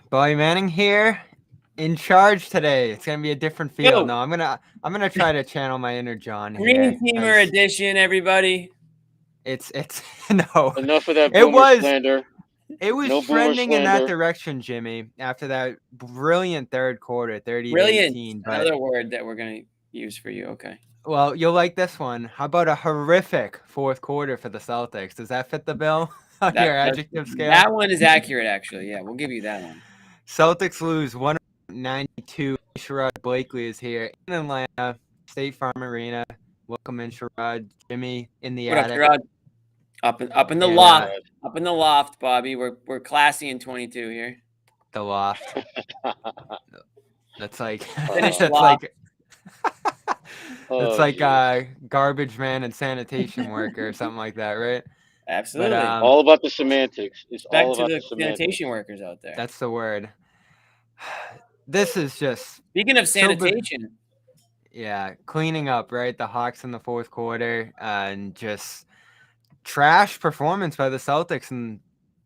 Boy Manning here, in charge today. It's gonna be a different feel. Yo, No, I'm gonna try to channel my inner John here. Green Teamer 'Cause edition, everybody. it's no, Enough of that it boomer was slander. it was No boomer trending in that slander. direction, Jimmy. After that brilliant third quarter, 30 to Brilliant. 18. But Another word that we're going to use for you. Okay. well, you'll like this one. How about a horrific fourth quarter for the Celtics? Does that fit the bill on your adjective scale? That one is accurate, actually. Yeah, we'll give you that one. Celtics lose 192. Sherrod Blakely is here in Atlanta, State Farm Arena. Welcome in, Sherrod. Jimmy in the What up, attic. Sherrod? Up in the And, loft. Up in the loft, Bobby. We're classy in 22 here. The loft. That's like Finished that's loft. like Oh, that's like geez. garbage man and sanitation worker or something like that, right? Absolutely. But All about the semantics. It's Respect all to about the the semantics. sanitation workers out there. that's the word. This is just Speaking of so sanitation, yeah, cleaning up, right? The Hawks in the fourth quarter and just trash performance by the Celtics in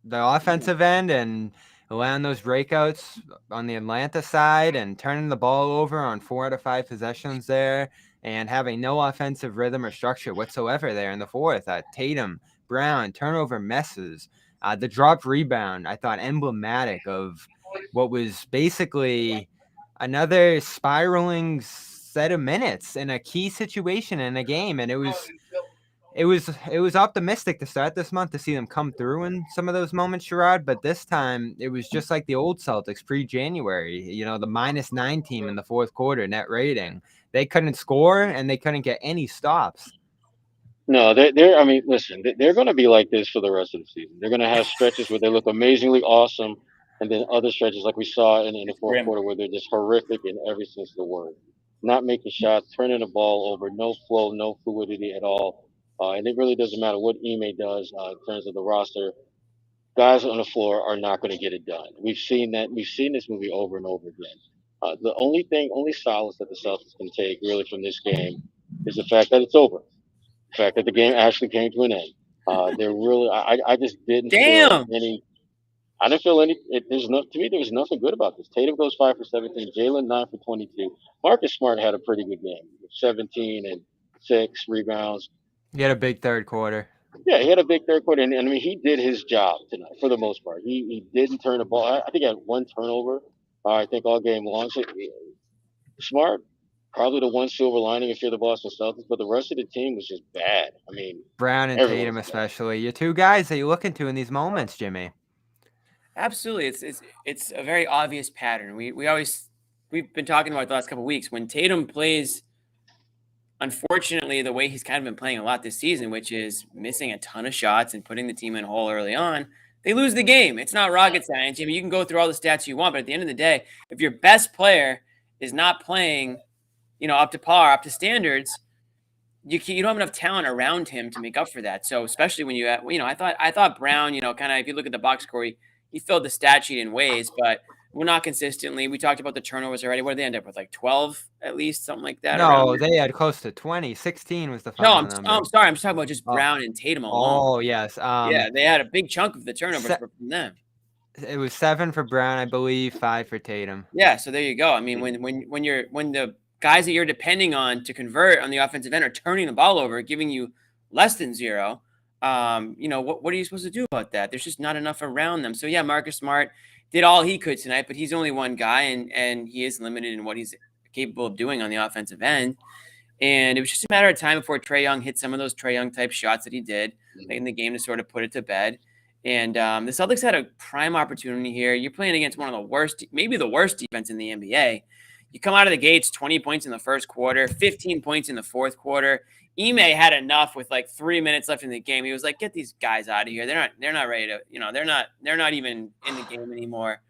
the offensive end and allowing those breakouts on the Atlanta side and turning the ball over on 4 out of 5 possessions there and having no offensive rhythm or structure whatsoever there in the fourth. Tatum, Brown, turnover messes. The dropped rebound, I thought emblematic of what was basically another spiraling set of minutes in a key situation in a game. And it was optimistic to start this month to see them come through in some of those moments, Sherrod. But this time it was just like the old Celtics pre-January. You know, the -9 team in the fourth quarter net rating. They couldn't score and they couldn't get any stops. No, they're. I mean, listen, they're going to be like this for the rest of the season. They're going to have stretches where they look amazingly awesome, and then other stretches like we saw in the fourth grim. quarter where they're just horrific in every sense of the word. Not making shots, turning the ball over, no flow, no fluidity at all. And it really doesn't matter what Ime does in terms of the roster. Guys on the floor are not going to get it done. We've seen that. We've seen this movie over and over again. The only solace that the Celtics can take really from this game is the fact that it's over. The fact that the game actually came to an end. They're really. I just didn't feel any. I didn't feel any. There's no. To me, there was nothing good about this. Tatum goes 5 for 17. Jalen 9 for 22. Marcus Smart had a pretty good game, 17 and 6 rebounds. He had a big third quarter. Yeah, he had a big third quarter, and I mean, he did his job tonight for the most part. He didn't turn the ball. I think he had one turnover. I think all game long. So, Smart, probably the one silver lining if you're the Boston Celtics, but the rest of the team was just bad. I mean, Brown and Tatum especially. Your two guys that you look into in these moments, Jimmy. Absolutely, it's a very obvious pattern. We've been talking about it the last couple of weeks when Tatum plays. Unfortunately, the way he's kind of been playing a lot this season, which is missing a ton of shots and putting the team in a hole early on, they lose the game. It's not rocket science. I mean, you can go through all the stats you want, but at the end of the day, if your best player is not playing, up to par, up to standards, you don't have enough talent around him to make up for that. So especially when I thought Brown, kind of if you look at the box score, he filled the stat sheet in ways, but we're not consistently. We talked about the turnovers already. What did they end up with? Like 12 at least, something like that? No, they had close to 20. 16 was the final number. I'm sorry. I'm just talking about just Brown and Tatum alone. Oh, yes. Yeah, they had a big chunk of the turnovers from them. It was 7 for Brown, I believe, 5 for Tatum. Yeah, so there you go. I mean, when the guys that you're depending on to convert on the offensive end are turning the ball over, giving you less than 0, what are you supposed to do about that? There's just not enough around them. So yeah, Marcus Smart did all he could tonight, but he's only one guy, and he is limited in what he's capable of doing on the offensive end. And it was just a matter of time before Trae Young hit some of those Trae Young type shots that he did in the game to sort of put it to bed. And the Celtics had a prime opportunity here. You're playing against one of the worst, maybe the worst defense in the NBA. You come out of the gates, 20 points in the first quarter, 15 points in the fourth quarter. Ime had enough with like 3 minutes left in the game. He was like, "Get these guys out of here. They're not ready to. They're not even in the game anymore."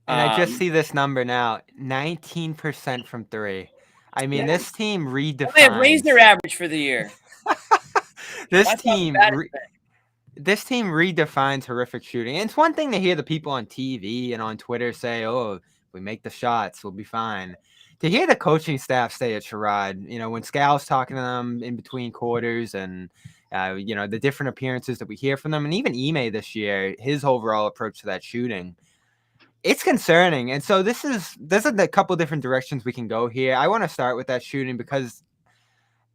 And I just see this number now: 19% from 3. I mean, this team redefines. They have raised their average for the year. This team redefines horrific shooting. And it's one thing to hear the people on TV and on Twitter say, "Oh, if we make the shots, we'll be fine." To hear the coaching staff say it, Sherrod, when Scal's talking to them in between quarters and, the different appearances that we hear from them, and even Ime this year, his overall approach to that shooting, It's concerning. And so there's a couple different directions we can go here. I want to start with that shooting because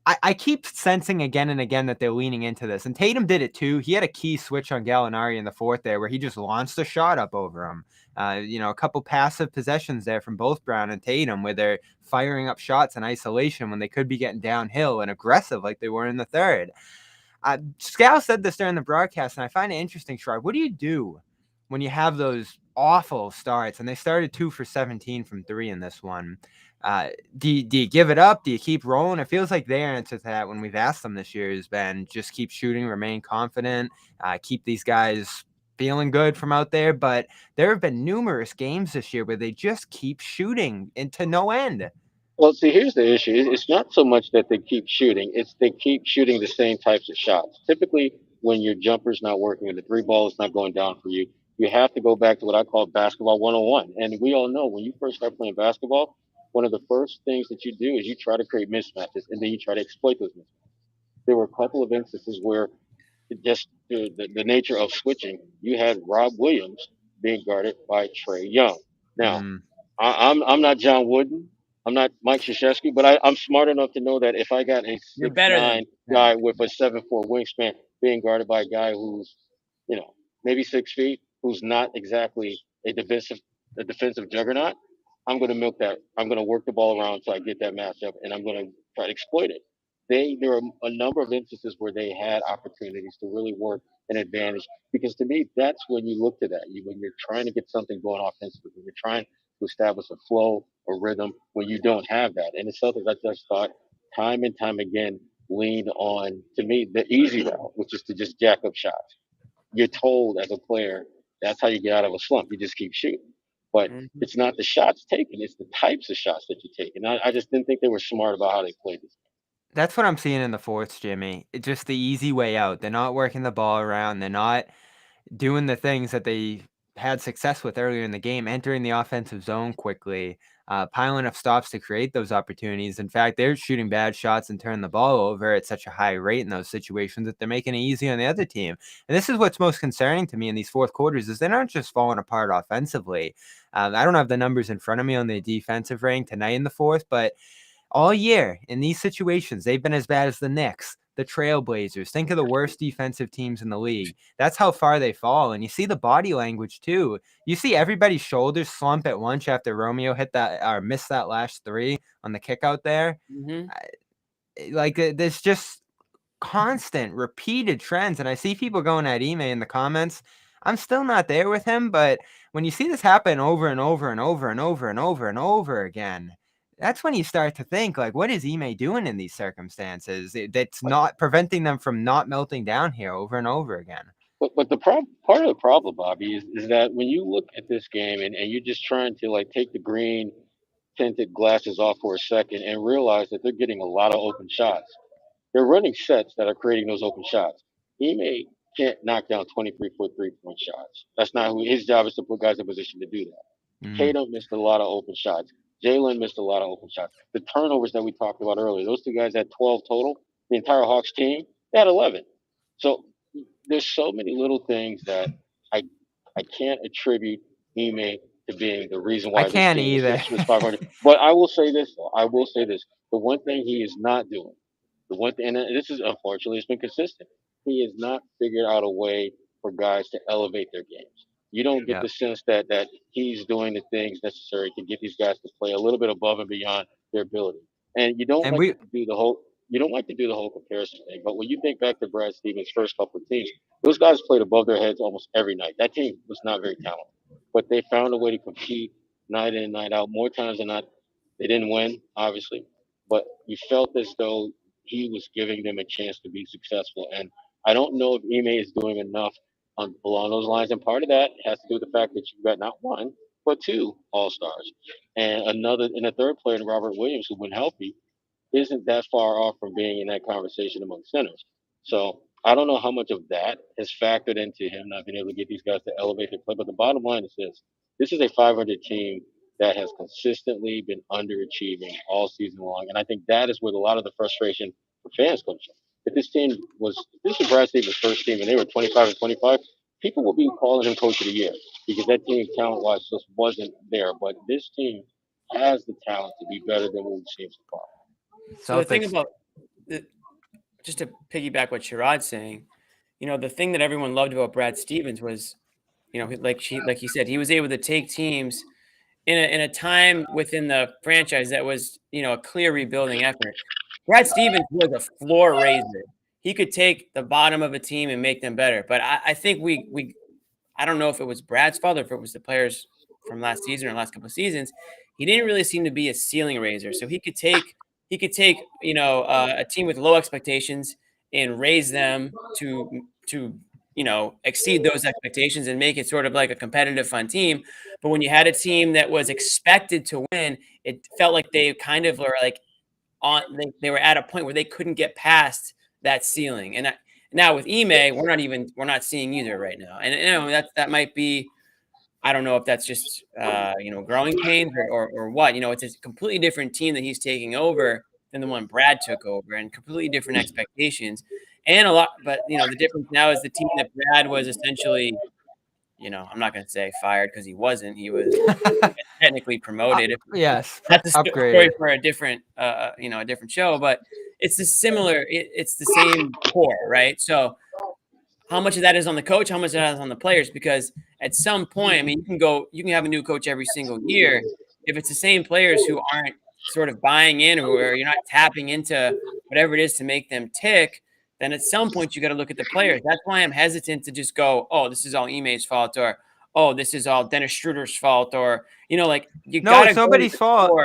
I keep sensing again and again that they're leaning into this. And Tatum did it too. He had a key switch on Gallinari in the fourth there where he just launched a shot up over him. A couple passive possessions there from both Brown and Tatum where they're firing up shots in isolation when they could be getting downhill and aggressive like they were in the third. Scal said this during the broadcast, and I find it interesting, Sherrod. What do you do when you have those awful starts? And they started 2 for 17 from 3 in this one. Do you give it up? Do you keep rolling? It feels like their answer to that when we've asked them this year has been just keep shooting, remain confident, keep these guys feeling good from out there. But there have been numerous games this year where they just keep shooting into no end. Well, see, here's the issue. It's not so much that they keep shooting; it's they keep shooting the same types of shots. Typically, when your jumper's not working and the three ball is not going down for you, you have to go back to what I call basketball 101. And we all know when you first start playing basketball, one of the first things that you do is you try to create mismatches and then you try to exploit those mismatches. There were a couple of instances where just the nature of switching, you had Rob Williams being guarded by Trey Young. Now, I'm not John Wooden. I'm not Mike Krzyzewski, but I'm smart enough to know that if I got a You're six better than nine guy with a 7'4" wingspan being guarded by a guy who's, maybe 6 feet, who's not exactly a defensive juggernaut, I'm going to milk that. I'm going to work the ball around so I get that matchup, and I'm going to try to exploit it. There are a number of instances where they had opportunities to really work an advantage because to me that's when you look to that. When you're trying to get something going offensively, when you're trying to establish a flow or rhythm when you don't have that. And the Celtics, I just thought, time and time again, leaned on, to me, the easy route, which is to just jack up shots. You're told as a player, that's how you get out of a slump. You just keep shooting. But that. it's not the shots taken, it's the types of shots that you take. And I just didn't think they were smart about how they played this. That's what I'm seeing in the fourths, Jimmy. It's just the easy way out. They're not working the ball around. They're not doing the things that they had success with earlier in the game, entering the offensive zone quickly, piling up stops to create those opportunities. In fact, they're shooting bad shots and turning the ball over at such a high rate in those situations that they're making it easy on the other team. And this is what's most concerning to me in these fourth quarters is they're not just falling apart offensively. I don't have the numbers in front of me on the defensive rank tonight in the fourth, but all year in these situations, they've been as bad as the Knicks, the Trailblazers. Think of the worst defensive teams in the league. That's how far they fall. And you see the body language too. You see everybody's shoulders slump at once after Romeo hit that or missed that last three on the kick out there. There's just constant repeated trends. And I see people going at Ime in the comments. I'm still not there with him, but when you see this happen over and over and over and over and over and over again, that's when you start to think, like, what is Ime doing in these circumstances? That's not preventing them from not melting down here over and over again. But part of the problem, Bobby, is that when you look at this game and you're just trying to like take the green tinted glasses off for a second and realize that they're getting a lot of open shots. They're running sets that are creating those open shots. Ime can't knock down 23-foot 3-point shots. That's not who his job is to put guys in position to do that. Tatum missed a lot of open shots. Jalen missed a lot of open shots. The turnovers that we talked about earlier, those two guys had 12 total. The entire Hawks team, they had 11. So there's so many little things that I I can't attribute Ime to being the reason I why this can't team either. is 500. But I will say this, though. I will say this. The one thing he is not doing, the one thing, and this is unfortunately, it's been consistent. He has not figured out a way for guys to elevate their games. You don't get Yeah. the sense that he's doing the things necessary to get these guys to play a little bit above and beyond their ability. And And we you don't like to do the whole comparison thing. But when you think back to Brad Stevens' first couple of teams, those guys played above their heads almost every night. That team was not very talented, but they found a way to compete night in and night out. More times than not, they didn't win, obviously, but you felt as though he was giving them a chance to be successful. And I don't know if Ime is doing enough along those lines. And part of that has to do with the fact that you've got not one, but two All Stars, and a third player in Robert Williams, who, when healthy, isn't that far off from being in that conversation among centers. So I don't know how much of that has factored into him not being able to get these guys to elevate their play. But the bottom line is this is a 500 team that has consistently been underachieving all season long. And I think that is where a lot of the frustration for fans comes from. If this was Brad Stevens' first team and they were 25 and 25, people will be calling him coach of the year because that team talent-wise just wasn't there. But this team has the talent to be better than what we've seen so far. So the thing Celtics. about just to piggyback what Sherrod's saying, the thing that everyone loved about Brad Stevens was, like he said, he was able to take teams in a time within the franchise that was, a clear rebuilding effort. Brad Stevens was a floor raiser. He could take the bottom of a team and make them better. But I think I don't know if it was Brad's fault or if it was the players from last season or last couple of seasons. He didn't really seem to be a ceiling raiser. So he could take a team with low expectations and raise them to exceed those expectations and make it sort of like a competitive, fun team. But when you had a team that was expected to win, it felt like they kind of were like they were at a point where they couldn't get past that ceiling. And now with Ime, we're not seeing either right now. And that might be, I don't know if that's just growing pains or what. It's a completely different team that he's taking over than the one Brad took over, and completely different expectations. And but the difference now is the team that Brad was essentially, I'm not going to say fired because he wasn't. He was technically promoted. Yes, That's a story upgraded. for a different, a different show. But it's the similar. It's the same core, right? So how much of that is on the coach? How much of that is on the players? Because at some point, I mean, you can have a new coach every single year. If it's the same players who aren't sort of buying in, or you're not tapping into whatever it is to make them tick, then at some point you got to look at the players. That's why I'm hesitant to just go, oh, this is all Ime's fault, or oh, this is all Dennis Schroeder's fault, or you No, it's nobody's fault.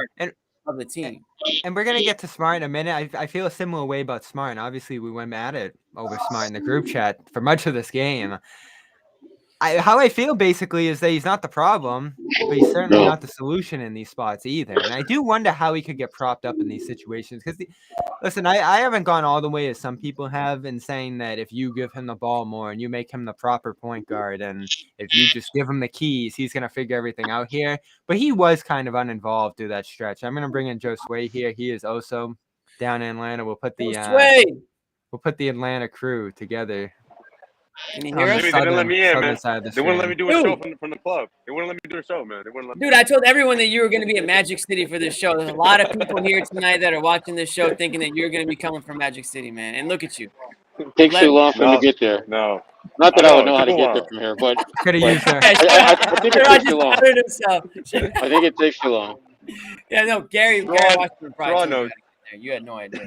Of the team. And we're gonna get to Smart in a minute. I feel a similar way about Smart. And obviously, we went at it over Smart in the group chat for much of this game. How I feel basically is that he's not the problem, but he's certainly not the solution in these spots either. And I do wonder how he could get propped up in these situations. Because, listen, I haven't gone all the way as some people have in saying that if you give him the ball more and you make him the proper point guard, and if you just give him the keys, he's going to figure everything out here. But he was kind of uninvolved through that stretch. I'm going to bring in Josue here. He is also down in Atlanta. We'll put the Atlanta crew together. Can you hear us? They didn't let me in, man. They wouldn't let me do a show from the club. They wouldn't let me do a show, man. They wouldn't let me. Dude, I told everyone that you were going to be at Magic City for this show. There's a lot of people here tonight that are watching this show thinking that you're going to be coming from Magic City, man. And look at you. It takes too long for him to get there. No. Not that I would know how to get there from here, but could have used her. I think it takes too long. I think it takes too long. Yeah, no, Gary Washington probably knows. You had no idea.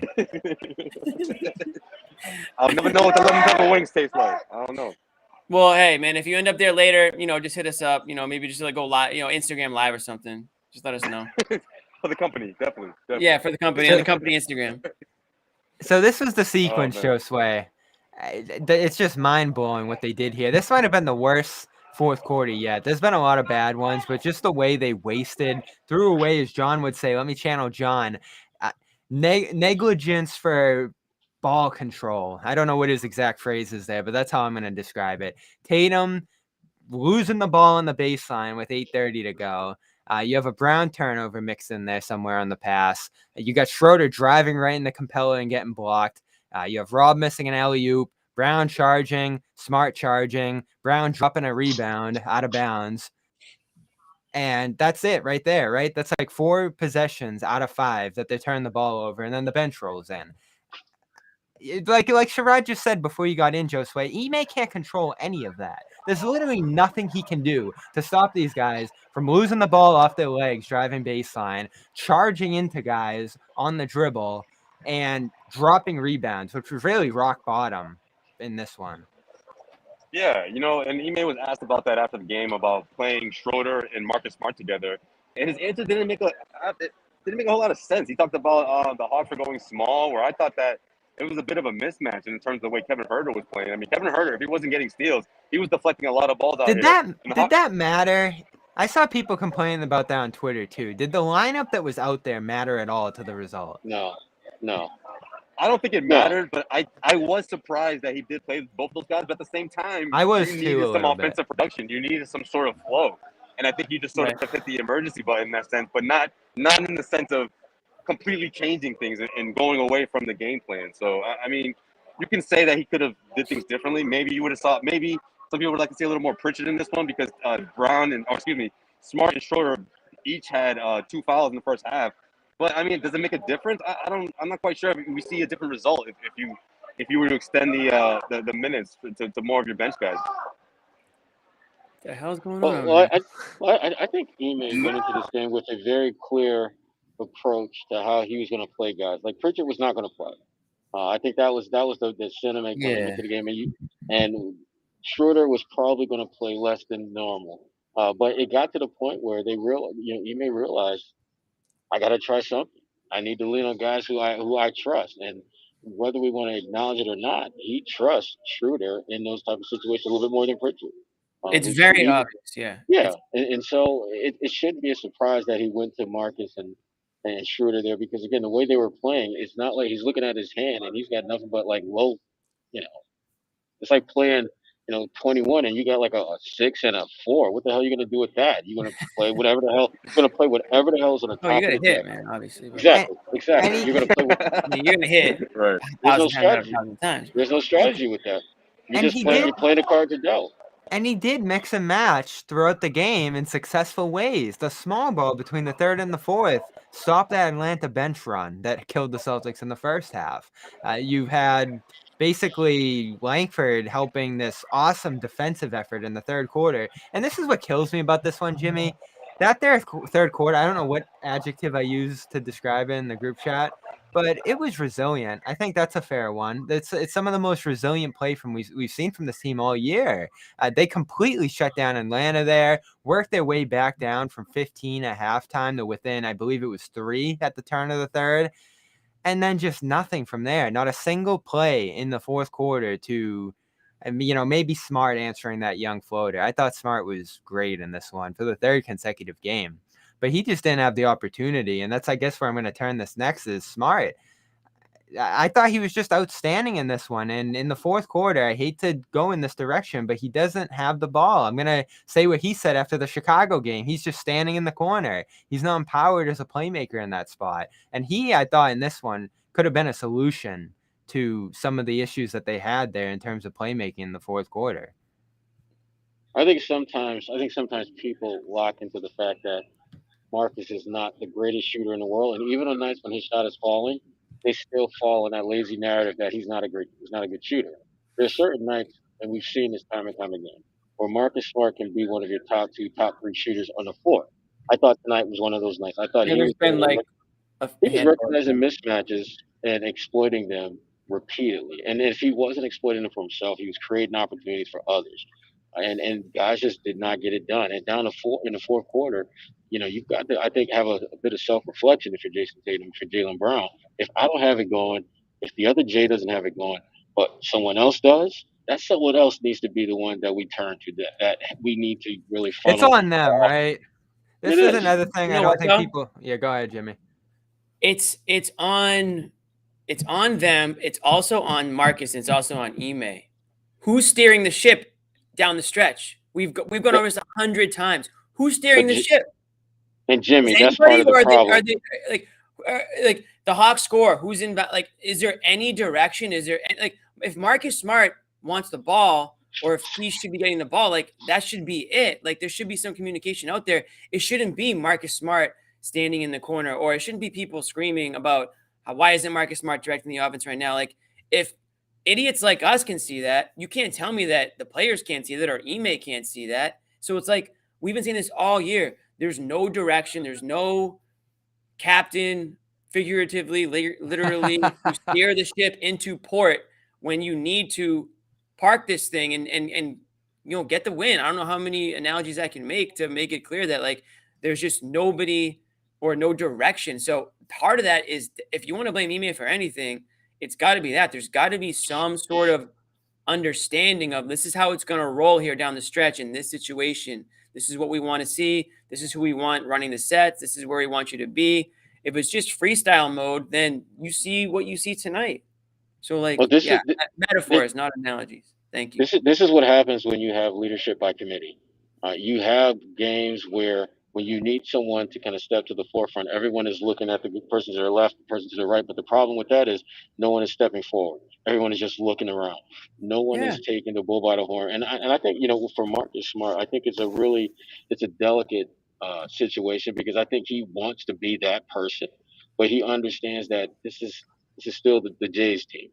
I'll never know what the lemon pepper wings taste like. I don't know. Well, hey, man, if you end up there later, just hit us up. Maybe just like go live, Instagram live or something. Just let us know. For the company, definitely. Yeah, for the company and the company Instagram. So this was the sequence, Josue. It's just mind-blowing what they did here. This might have been the worst fourth quarter yet. There's been a lot of bad ones, but just the way they threw away, as John would say, let me channel John, negligence for ball control. I don't know what his exact phrase is there, but that's how I'm going to describe it. Tatum losing the ball on the baseline with 8:30 to go. You have a Brown turnover mixed in there somewhere on the pass. You got Schroeder driving right in the Capella and getting blocked. You have Rob missing an alley-oop, Brown charging, Smart charging, Brown dropping a rebound out of bounds. And that's it right there, right? That's like 4 possessions out of 5 that they turn the ball over, and then the bench rolls in. Like Sherrod just said before you got in, Josue, Ime can't control any of that. There's literally nothing he can do to stop these guys from losing the ball off their legs, driving baseline, charging into guys on the dribble, and dropping rebounds, which was really rock bottom in this one. Yeah, and Ime was asked about that after the game about playing Schroeder and Marcus Smart together, and his answer didn't make a whole lot of sense. He talked about the Hawks were going small, where I thought that it was a bit of a mismatch in terms of the way Kevin Huerter was playing. I mean, Kevin Huerter, if he wasn't getting steals, he was deflecting a lot of balls out Did that matter? I saw people complaining about that on Twitter too. Did the lineup that was out there matter at all to the result? No. I don't think it mattered, but I was surprised that he did play both those guys. But at the same time, I was you too, needed a some little offensive production. You needed some sort of flow, and I think you just sort of hit the emergency button in that sense, but not in the sense of completely changing things and going away from the game plan. So I mean, you can say that he could have did things differently. Maybe you would have thought maybe some people would like to see a little more Pritchard in this one because Smart and Schroeder each had 2 fouls in the first half. But I mean, does it make a difference? I'm not quite sure if we see a different result if you were to extend the minutes to more of your bench guys. What the hell's going on? I think Ime went into this game with a very clear approach to how he was going to play guys. Like Pritchard was not going to play. I think that was the sentiment going into the game, and Schroeder was probably going to play less than normal. But it got to the point where Ime realized I got to try something. I need to lean on guys who I trust, and whether we want to acknowledge it or not, he trusts Schroeder in those type of situations a little bit more than Pritchard. It's very obvious, yeah. Yeah, and so it shouldn't be a surprise that he went to Marcus and Schroeder there because, again, the way they were playing, it's not like he's looking at his hand and he's got nothing but, like, low, it's like playing, 21 and you got, like, a 6 and a 4. What the hell are you going to do with that? You're going to play whatever the hell is on the top you got to of the hit, deck. man, obviously. Exactly. You're going to play with you're going to hit. Right. There's no strategy. Times. There's no strategy with that. You're playing the cards you're dealt. And he did mix and match throughout the game in successful ways. The small ball between the third and the fourth stopped that Atlanta bench run that killed the Celtics in the first half. You had basically Langford helping this awesome defensive effort in the third quarter. And this is what kills me about this one, Jimmy. That third quarter, I don't know what adjective I used to describe it in the group chat, but it was resilient. I think that's a fair one. It's some of the most resilient play we've seen from this team all year. They completely shut down Atlanta there, worked their way back down from 15 at halftime to within, I believe it was 3 at the turn of the third, and then just nothing from there. Not a single play in the fourth quarter to, maybe Smart answering that young floater. I thought Smart was great in this one for the third consecutive game. But he just didn't have the opportunity, and that's, I guess, where I'm going to turn this next is Smart. I thought he was just outstanding in this one, and in the fourth quarter, I hate to go in this direction, but he doesn't have the ball. I'm going to say what he said after the Chicago game. He's just standing in the corner. He's not empowered as a playmaker in that spot, and I thought, in this one, could have been a solution to some of the issues that they had there in terms of playmaking in the fourth quarter. I think sometimes people lock into the fact that Marcus is not the greatest shooter in the world, and even on nights when his shot is falling, they still fall in that lazy narrative that he's not a good shooter. There's certain nights, and we've seen this time and time again, where Marcus Smart can be one of your top 2, top 3 shooters on the floor. I thought tonight was one of those nights. I thought he was recognizing mismatches and exploiting them repeatedly. And if he wasn't exploiting them for himself, he was creating opportunities for others. And guys just did not get it done. And down in the fourth quarter, you've got to, I think, have a bit of self-reflection if you're Jason Tatum, if you're Jaylen Brown. If I don't have it going, if the other Jay doesn't have it going, but someone else does, that someone else needs to be the one that we turn to, that we need to really funnel. It's on them, right? This is another thing I don't think people... Yeah, go ahead, Jimmy. It's on them. It's also on Marcus. And it's also on Ime. Who's steering the ship down the stretch? We've gone over this 100 times. Who's steering the ship? And Jimmy, that's part of the problem. Are they like the Hawks score? Who's in? Like, is there any direction? Is there if Marcus Smart wants the ball, or if he should be getting the ball, like that should be it. Like there should be some communication out there. It shouldn't be Marcus Smart standing in the corner, or it shouldn't be people screaming about why isn't Marcus Smart directing the offense right now? Like if idiots like us can see that, you can't tell me that the players can't see that or Ime can't see that. So it's like we've been saying this all year. There's no direction. There's no captain, figuratively, literally, to steer the ship into port when you need to park this thing and get the win. I don't know how many analogies I can make to make it clear that like there's just nobody or no direction. So part of that is if you want to blame Ime for anything, it's got to be that. There's got to be some sort of understanding of this is how it's going to roll here down the stretch in this situation. This is what we want to see. This is who we want running the sets. This is where we want you to be. If it's just freestyle mode, then you see what you see tonight. So, metaphors, not analogies. Thank you. This is what happens when you have leadership by committee. You have games where when you need someone to kind of step to the forefront, everyone is looking at the person to their left, the person to the right. But the problem with that is no one is stepping forward. Everyone is just looking around. No one Yeah. is taking the bull by the horn. And I think, for Marcus Smart, I think it's a delicate situation, because I think he wants to be that person, but he understands that this is still the Jays team,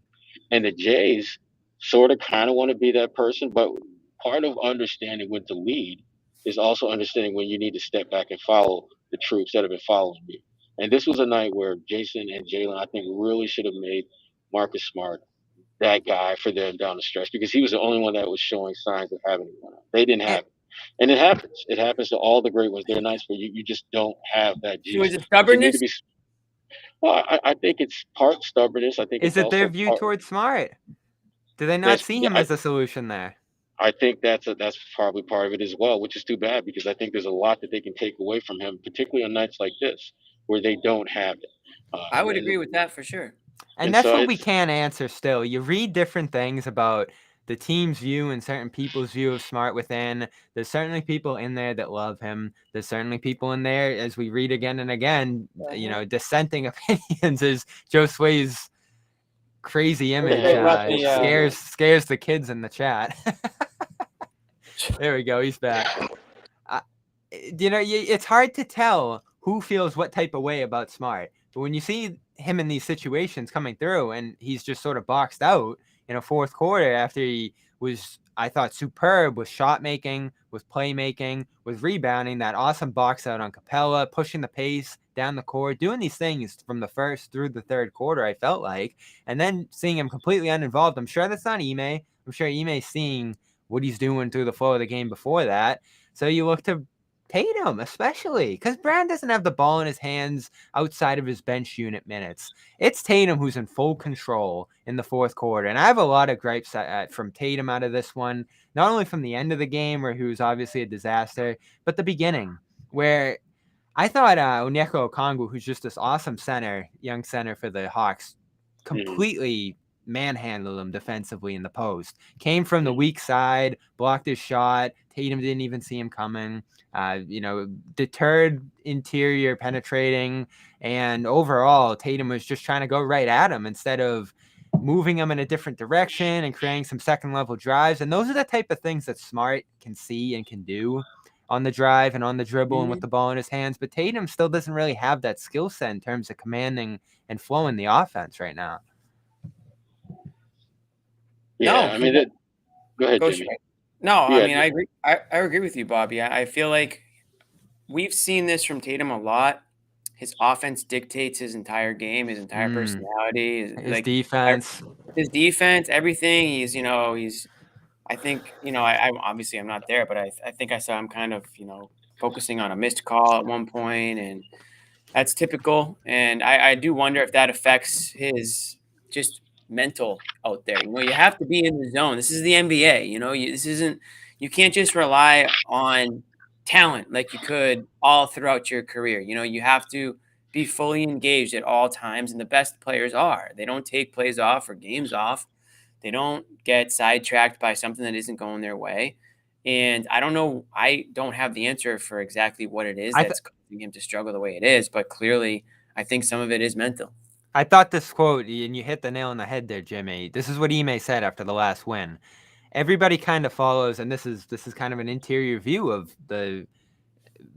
and the Jays sort of kind of want to be that person. But part of understanding when to lead is also understanding when you need to step back and follow the troops that have been following you. And this was a night where Jason and Jalen, I think, really should have made Marcus Smart that guy for them down the stretch, because he was the only one that was showing signs of having one. They didn't have it. And it happens. It happens to all the great ones. There are nights where you just don't have that So is juice. it But you need to stubbornness? be. Well, I think it's part stubbornness. I think Is it's it their also view part. towards Smart? Do they not That's see him as a solution there? I think that's probably part of it as well, which is too bad, because I think there's a lot that they can take away from him, particularly on nights like this where they don't have it. I would And agree with that for sure. And and that's so what we it's can't answer still. You read different things about the team's view and certain people's view of Smart within. There's certainly people in there that love him. There's certainly people in there, as we read again and again, dissenting opinions as Josue's crazy image scares the kids in the chat. There we go. He's back. It's hard to tell who feels what type of way about Smart. But when you see him in these situations coming through and he's just sort of boxed out in a fourth quarter after he was, I thought, superb with shot making, with playmaking, with rebounding, that awesome box out on Capella, pushing the pace down the court, doing these things from the first through the third quarter, I felt like. And then seeing him completely uninvolved. I'm sure that's not Ime. I'm sure Ime's seeing what he's doing through the flow of the game before that. So you look to Tatum, especially, because Brown doesn't have the ball in his hands outside of his bench unit minutes. It's Tatum who's in full control in the fourth quarter. And I have a lot of gripes from Tatum out of this one, not only from the end of the game, where he was obviously a disaster, but the beginning, where I thought Onyeka Okongwu, who's just this awesome young center for the Hawks, completely manhandled him defensively in the post. Came from the weak side, blocked his shot. Tatum didn't even see him coming. Deterred interior penetrating, and overall Tatum was just trying to go right at him instead of moving him in a different direction and creating some second level drives. And those are the type of things that Smart can see and can do on the drive and on the dribble and with the ball in his hands. But Tatum still doesn't really have that skill set in terms of commanding and flowing the offense right now. Yeah, I mean, go ahead, Jimmy. No, Yeah, I mean, I agree. I agree with you, Bobby. I feel like we've seen this from Tatum a lot. His offense dictates his entire game, his entire personality, his defense, everything. I think, I obviously I'm not there, but I think I saw him kind of, focusing on a missed call at one point, and that's typical. And I do wonder if that affects his just mental out there. You have to be in the zone. This is the NBA. You can't just rely on talent like you could all throughout your career. You have to be fully engaged at all times, and the best players are. They don't take plays off or games off. They don't get sidetracked by something that isn't going their way. And I don't know. I don't have the answer for exactly what it is that's causing him to struggle the way it is, but clearly I think some of it is mental. I thought this quote, and you hit the nail on the head there, Jimmy. This is what Ime said after the last win. Everybody kind of follows, and this is kind of an interior view of the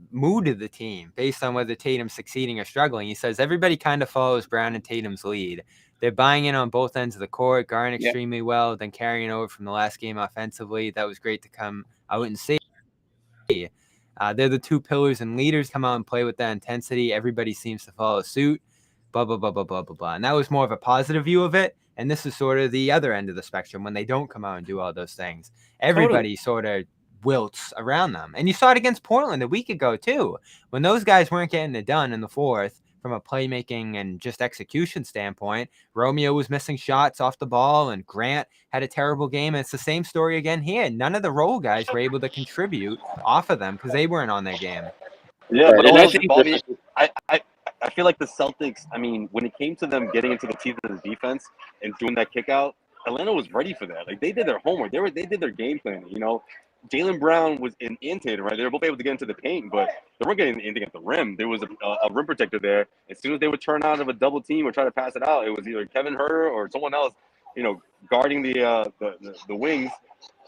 mood of the team based on whether Tatum's succeeding or struggling. He says everybody kind of follows Brown and Tatum's lead. They're buying in on both ends of the court, guarding extremely well, then carrying over from the last game offensively. That was great to come out and see. They're the two pillars and leaders. Come out and play with that intensity. Everybody seems to follow suit. Blah, blah, blah, blah, blah, blah, blah. And that was more of a positive view of it. And this is sort of the other end of the spectrum when they don't come out and do all those things. Everybody sort of wilts around them. And you saw it against Portland a week ago, too. When those guys weren't getting it done in the fourth from a playmaking and just execution standpoint, Romeo was missing shots off the ball, and Grant had a terrible game. And it's the same story again here. None of the role guys were able to contribute off of them because they weren't on their game. Yeah, but also, Bobby, I feel like the Celtics, I mean, when it came to them getting into the teeth of the defense and doing that kick out, Atlanta was ready for that. Like, they did their homework. They did their game plan. Jaylen Brown was in Tatum, right? They were both able to get into the paint, but they weren't getting anything at the rim. There was a rim protector there. As soon as they would turn out of a double team or try to pass it out, it was either Kevin Herter or someone else, guarding the wings,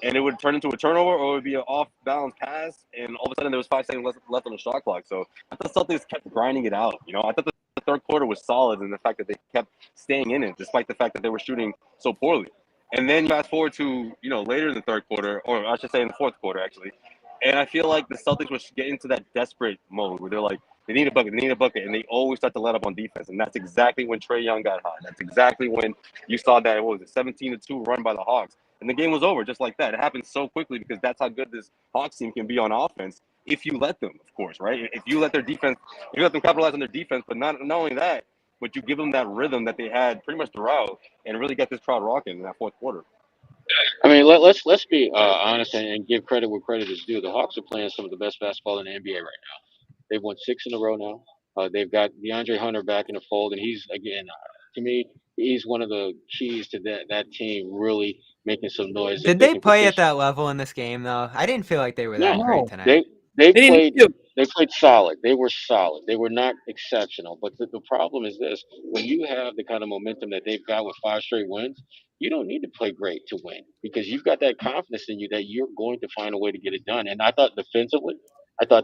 and it would turn into a turnover or it would be an off-balance pass, and all of a sudden there was 5 seconds left on the shot clock. So I thought Celtics kept grinding it out. I thought the third quarter was solid in the fact that they kept staying in it, despite the fact that they were shooting so poorly. And then fast forward to, later in the third quarter, or I should say in the fourth quarter, actually. And I feel like the Celtics would get into that desperate mode where they're like, they need a bucket, and they always start to let up on defense. And that's exactly when Trae Young got hot. That's exactly when you saw that, 17-2 run by the Hawks. And the game was over just like that. It happened so quickly because that's how good this Hawks team can be on offense if you let them, of course, right? If you let their defense, you let them capitalize on their defense, but not only that, but you give them that rhythm that they had pretty much throughout and really get this crowd rocking in that fourth quarter. I mean, let's be honest and give credit where credit is due. The Hawks are playing some of the best basketball in the NBA right now. They've won 6 in a row now. They've got DeAndre Hunter back in the fold, and he's, again, to me, he's one of the keys to that team really making some noise. Did they play at that level in this game, though? I didn't feel like they were that great tonight. They played solid. They were solid. They were not exceptional. But the problem is this: when you have the kind of momentum that they've got with 5 straight wins, you don't need to play great to win because you've got that confidence in you that you're going to find a way to get it done. And I thought defensively,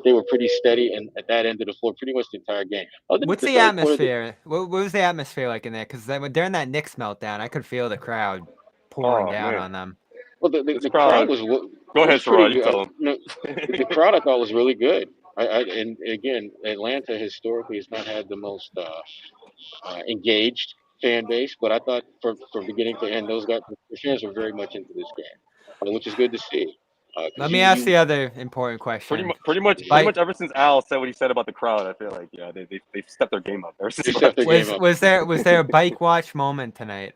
they were pretty steady and at that end of the floor pretty much the entire game. What's the atmosphere? What was the atmosphere like in there? Because during that Knicks meltdown, I could feel the crowd pouring down on them. Well, the crowd was. Go ahead, Sherrod. You tell them. The crowd I thought was really good. And again, Atlanta historically has not had the most engaged fan base, but I thought from beginning to end, the fans were very much into this game, which is good to see. Let me ask the other important question. Pretty much ever since Al said what he said about the crowd, I feel like they've stepped their game up. Was there a bike watch moment tonight?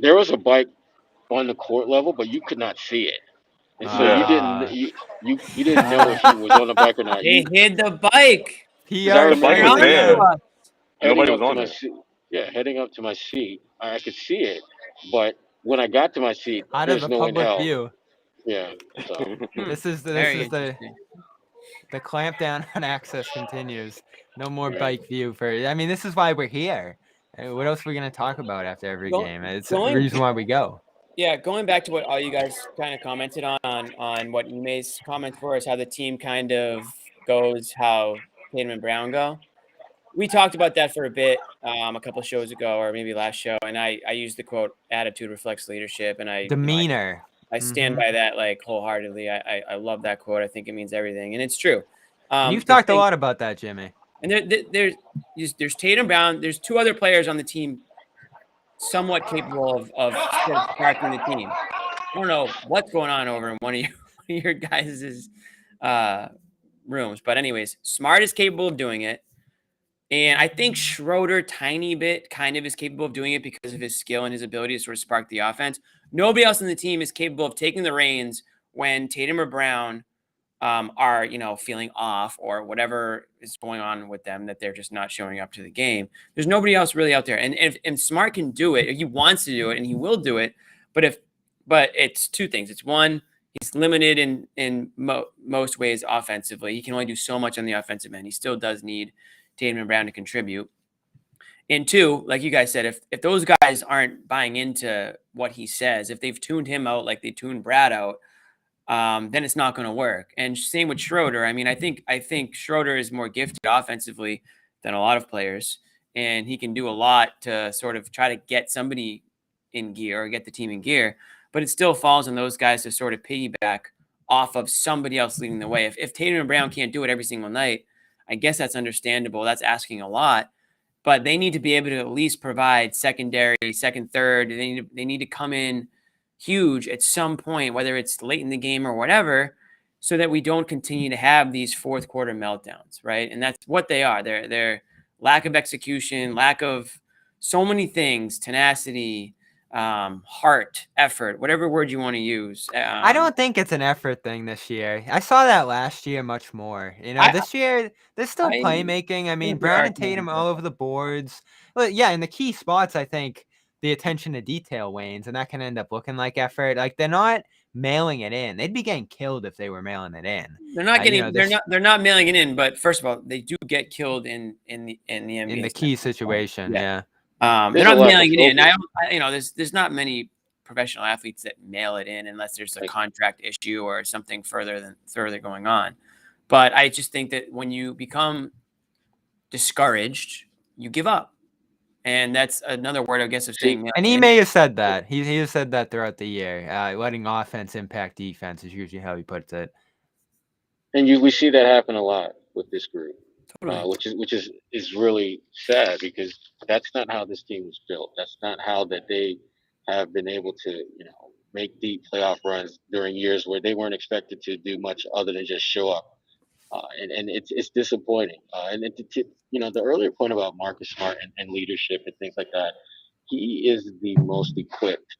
There was a bike on the court level, but you could not see it. And so you didn't know if he was on the bike or not. They hid the bike. The bike was there. Nobody was on it. Heading up to my seat, I could see it, but when I got to my seat, there's no public view. Yeah. So. This is the clampdown on access continues. No more bike view this is why we're here. What else are we going to talk about after every game? It's the reason why we go. Yeah, going back to what all you guys kind of commented on what Ime's comments were is how the team kind of goes, how Tatum and Brown go. We talked about that for a bit a couple shows ago or maybe last show, and I used the quote, attitude reflects leadership, and demeanor. I stand by that wholeheartedly. I love that quote. I think it means everything, and it's true. You've talked a lot about that, Jimmy. And there's Tatum Brown. There's 2 other players on the team somewhat capable of sparking the team. I don't know what's going on over in one of your guys' rooms. But anyways, Smart is capable of doing it. And I think Schroeder, tiny bit, kind of is capable of doing it because of his skill and his ability to sort of spark the offense. Nobody else on the team is capable of taking the reins when Tatum or Brown are, feeling off or whatever is going on with them, that they're just not showing up to the game. There's nobody else really out there. And if Smart can do it, if he wants to do it, and he will do it, but it's 2 things. It's one, he's limited in most ways offensively. He can only do so much on the offensive end. He still does need Tatum and Brown to contribute. And 2, like you guys said, if those guys aren't buying into what he says, if they've tuned him out like they tuned Brad out, then it's not going to work. And same with Schroeder. I think Schroeder is more gifted offensively than a lot of players, and he can do a lot to sort of try to get somebody in gear or get the team in gear, but it still falls on those guys to sort of piggyback off of somebody else leading the way. If Tatum and Brown can't do it every single night, I guess that's understandable. That's asking a lot, but they need to be able to at least provide secondary, second, third. They need to come in huge at some point, whether it's late in the game or whatever, so that we don't continue to have these fourth quarter meltdowns, right? And that's what they are. They're lack of execution, lack of so many things, tenacity, heart, effort, whatever word you want to use. I don't think it's an effort thing this year. I saw that last year much more. This year, there's still playmaking. Brown and Tatum all over the boards. Well, yeah, in the key spots, I think the attention to detail wanes, and that can end up looking like effort. Like, they're not mailing it in. They'd be getting killed if they were mailing it in. They're not You getting. know, They're not mailing it in. But first of all, they do get killed in the NBA. in the key situation. Yeah. They're There's a not lack of mailing it in. focus. There's not many professional athletes that mail it in unless there's a contract issue or something further going on. But I just think that when you become discouraged, you give up. And that's another word, I guess, of saying. And he may have said that. He has said that throughout the year. Letting offense impact defense is usually how he puts it. And we see that happen a lot with this group, Totally. which is really sad because that's not how this team was built. That's not how that they have been able to, make deep playoff runs during years where they weren't expected to do much other than just show up. And it's disappointing. The earlier point about Marcus Smart and leadership and things like that, he is the most equipped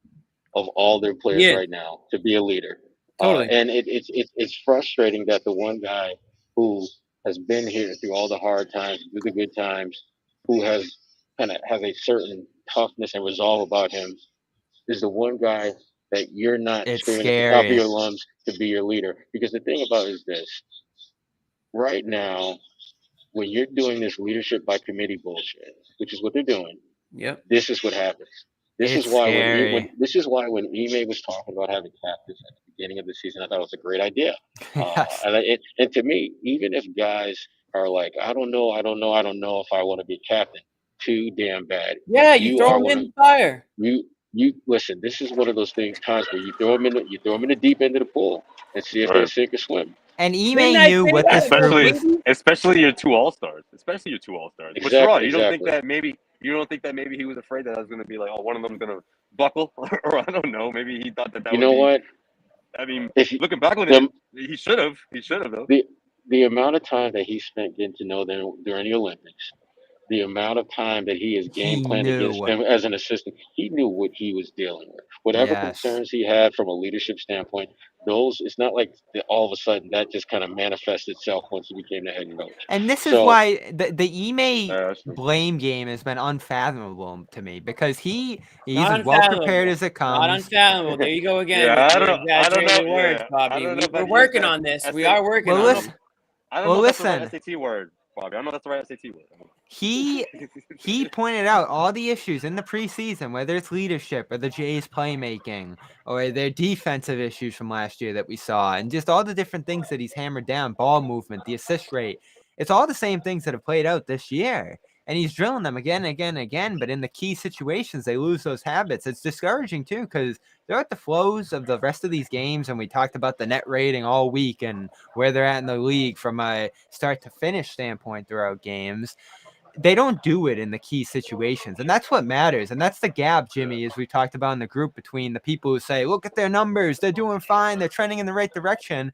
of all their players right now to be a leader. Totally. And it's frustrating that the one guy who has been here through all the hard times, through the good times, who has a certain toughness and resolve about him, is the one guy that you're not screaming at the top of your lungs to be your leader. Because the thing about it is this. Right now, when you're doing this leadership by committee bullshit, which is what they're doing, this is what happens. This is why when Ime was talking about having captains at the beginning of the season, I thought it was a great idea. Yes. And to me, even if guys are like, I don't know if I want to be captain, too damn bad. Yeah, you throw them in the fire. You listen. This is one of those times where you throw them in the deep end of the pool and see if they sink or swim. And Ime knew what this group was. Especially your two All-Stars. Exactly, but Sherrod, you don't think that maybe he was afraid that I was going to be like, oh, one of them is going to buckle, or I don't know. Maybe he thought that. What? I mean, looking back on it, he should have. He should have though. The amount of time that he spent getting to know them during the Olympics, the amount of time that he has game planned against them as an assistant, he knew what he was dealing with. Whatever concerns he had from a leadership standpoint, it's not like all of a sudden that just kind of manifested itself once he became the head coach. And this is why the Ime blame game has been unfathomable to me, because he's as well prepared as it comes. Not unfathomable. There you go again. I don't know. Words, Bobby. We're working on this. We are working on this. I don't know if that's the right SAT word, Bobby. I don't know if that's the right SAT word. He pointed out all the issues in the preseason, whether it's leadership or the Jays playmaking or their defensive issues from last year that we saw, and just all the different things that he's hammered down, ball movement, the assist rate. It's all the same things that have played out this year. And he's drilling them again and again and again. But in the key situations, they lose those habits. It's discouraging, too, because they're at the flows of the rest of these games. And we talked about the net rating all week and where they're at in the league from a start to finish standpoint throughout games. They don't do it in the key situations. And that's what matters. And that's the gap, Jimmy, as we talked about in the group, between the people who say, look at their numbers. They're doing fine. They're trending in the right direction.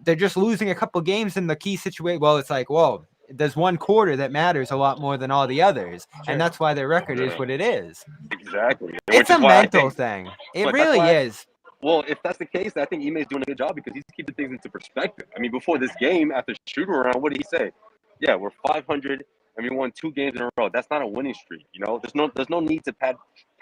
They're just losing a couple games in the key situation. Well, it's like, whoa, there's one quarter that matters a lot more than all the others. And that's why their record is what it is. Exactly. It's a mental thing. It really is. Well, if that's the case, I think Ime's doing a good job because he's keeping things into perspective. I mean, before this game, after shooting around, what did he say? Yeah, we're 500 and we won 2 games in a row. That's not a winning streak, There's no need to pat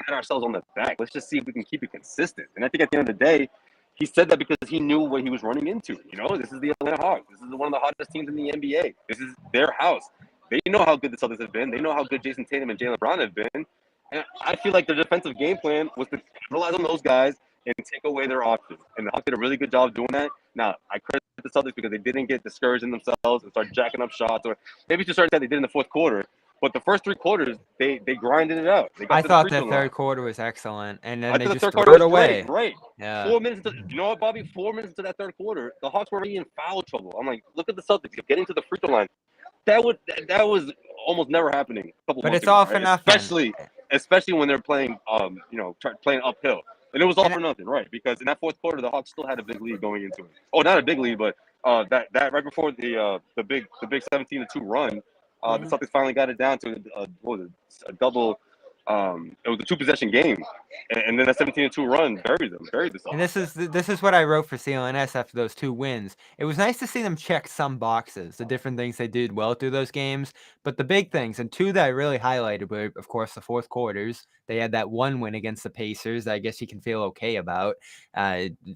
ourselves on the back. Let's just see if we can keep it consistent. And I think at the end of the day, he said that because he knew what he was running into. This is the Atlanta Hawks. This is one of the hottest teams in the NBA. This is their house. They know how good the Celtics have been. They know how good Jason Tatum and Jaylen Brown have been. And I feel like their defensive game plan was to capitalize on those guys and take away their options. And the Hawks did a really good job doing that. Now, I credit the Celtics because they didn't get discouraged in themselves and start jacking up shots. Or maybe to a certain extent they did in the fourth quarter. But the first 3 quarters, they grinded it out. I thought the third quarter was excellent, and then they just threw it away. Right. Yeah. 4 minutes into, you know what, Bobby? 4 minutes into that third quarter, the Hawks were already in foul trouble. I'm like, look at the Celtics getting to the free throw line. That was almost never happening. But it's all for nothing. Especially when they're playing, playing uphill. And it was all for nothing, right? Because in that fourth quarter, the Hawks still had a big lead going into it. Oh, not a big lead, but that right before the big 17-2 run. The Celtics finally got it down to a double it was a 2-possession game, and then a 17-2 run buried the Celtics. And this is what I wrote for CLNS after those 2 wins. It was nice to see them check some boxes, the different things they did well through those games. But the big things, and 2 that I really highlighted were, of course, the fourth quarters. They had that 1 win against the Pacers that I guess you can feel okay about,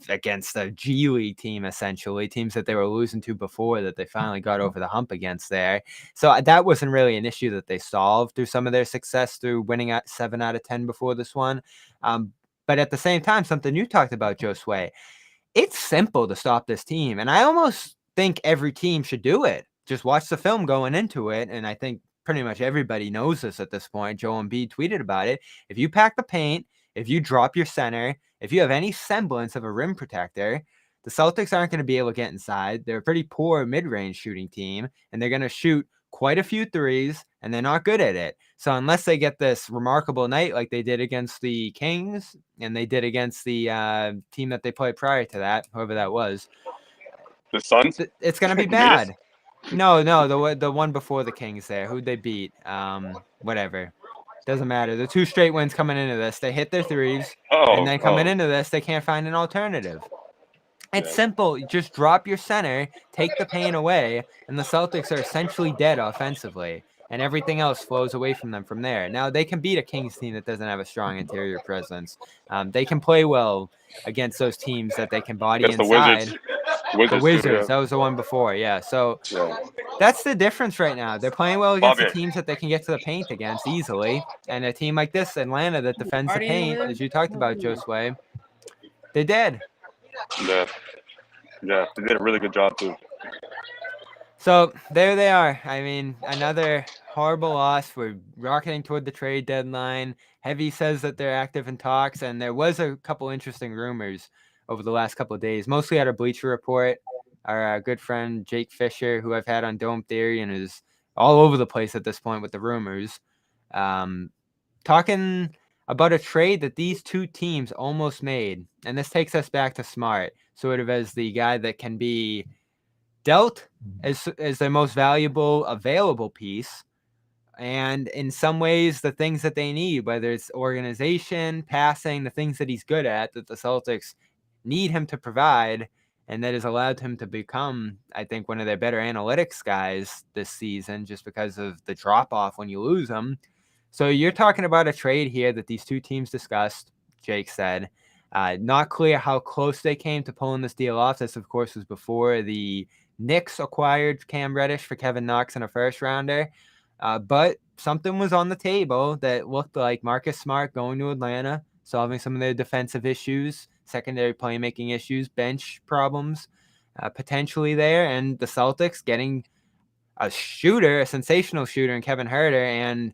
against a G League team, essentially, teams that they were losing to before that they finally got over the hump against there. So that wasn't really an issue that they solved through some of their success through winning at 7 out of 10 before this one. But at the same time, something you talked about, Josue, it's simple to stop this team. And I almost think every team should do it. Just watch the film going into it. And I think pretty much everybody knows this at this point. Joel Embiid tweeted about it. If you pack the paint, if you drop your center, if you have any semblance of a rim protector, the Celtics aren't going to be able to get inside. They're a pretty poor mid-range shooting team, and they're going to shoot quite a few threes, and they're not good at it. So unless they get this remarkable night like they did against the Kings and they did against the team that they played prior to that, whoever that was, the Suns, it's going to be bad. No, the one before the Kings there. Who'd they beat? Whatever. Doesn't matter. The 2 straight wins coming into this. They hit their threes, and then coming into this, they can't find an alternative. It's simple. You just drop your center, take the paint away, and the Celtics are essentially dead offensively, and everything else flows away from them from there. Now, they can beat a Kings team that doesn't have a strong interior presence. They can play well against those teams that they can body inside. The Wizards. That was the one before, yeah. So that's the difference right now. They're playing well against the teams that they can get to the paint against easily, and a team like this, Atlanta, that defends the paint, as you talked about, Josue, they're dead. Yeah, they did a really good job too. So there they are. I mean, another horrible loss. We're rocketing toward the trade deadline. Heavy says that they're active in talks, and there was a couple interesting rumors over the last couple of days, mostly out of Bleacher Report. Our good friend Jake Fisher, who I've had on Dome Theory and is all over the place at this point with the rumors, talking about a trade that these 2 teams almost made. And this takes us back to Smart, sort of as the guy that can be dealt as their most valuable available piece, and in some ways the things that they need, whether it's organization, passing, the things that he's good at that the Celtics need him to provide, and that has allowed him to become, I think, one of their better analytics guys this season just because of the drop-off when you lose them. So you're talking about a trade here that these 2 teams discussed, Jake said. Not clear how close they came to pulling this deal off. This, of course, was before the Knicks acquired Cam Reddish for Kevin Knox in a first-rounder. But something was on the table that looked like Marcus Smart going to Atlanta, solving some of their defensive issues, secondary playmaking issues, bench problems potentially there, and the Celtics getting a shooter, a sensational shooter in Kevin Huerter, and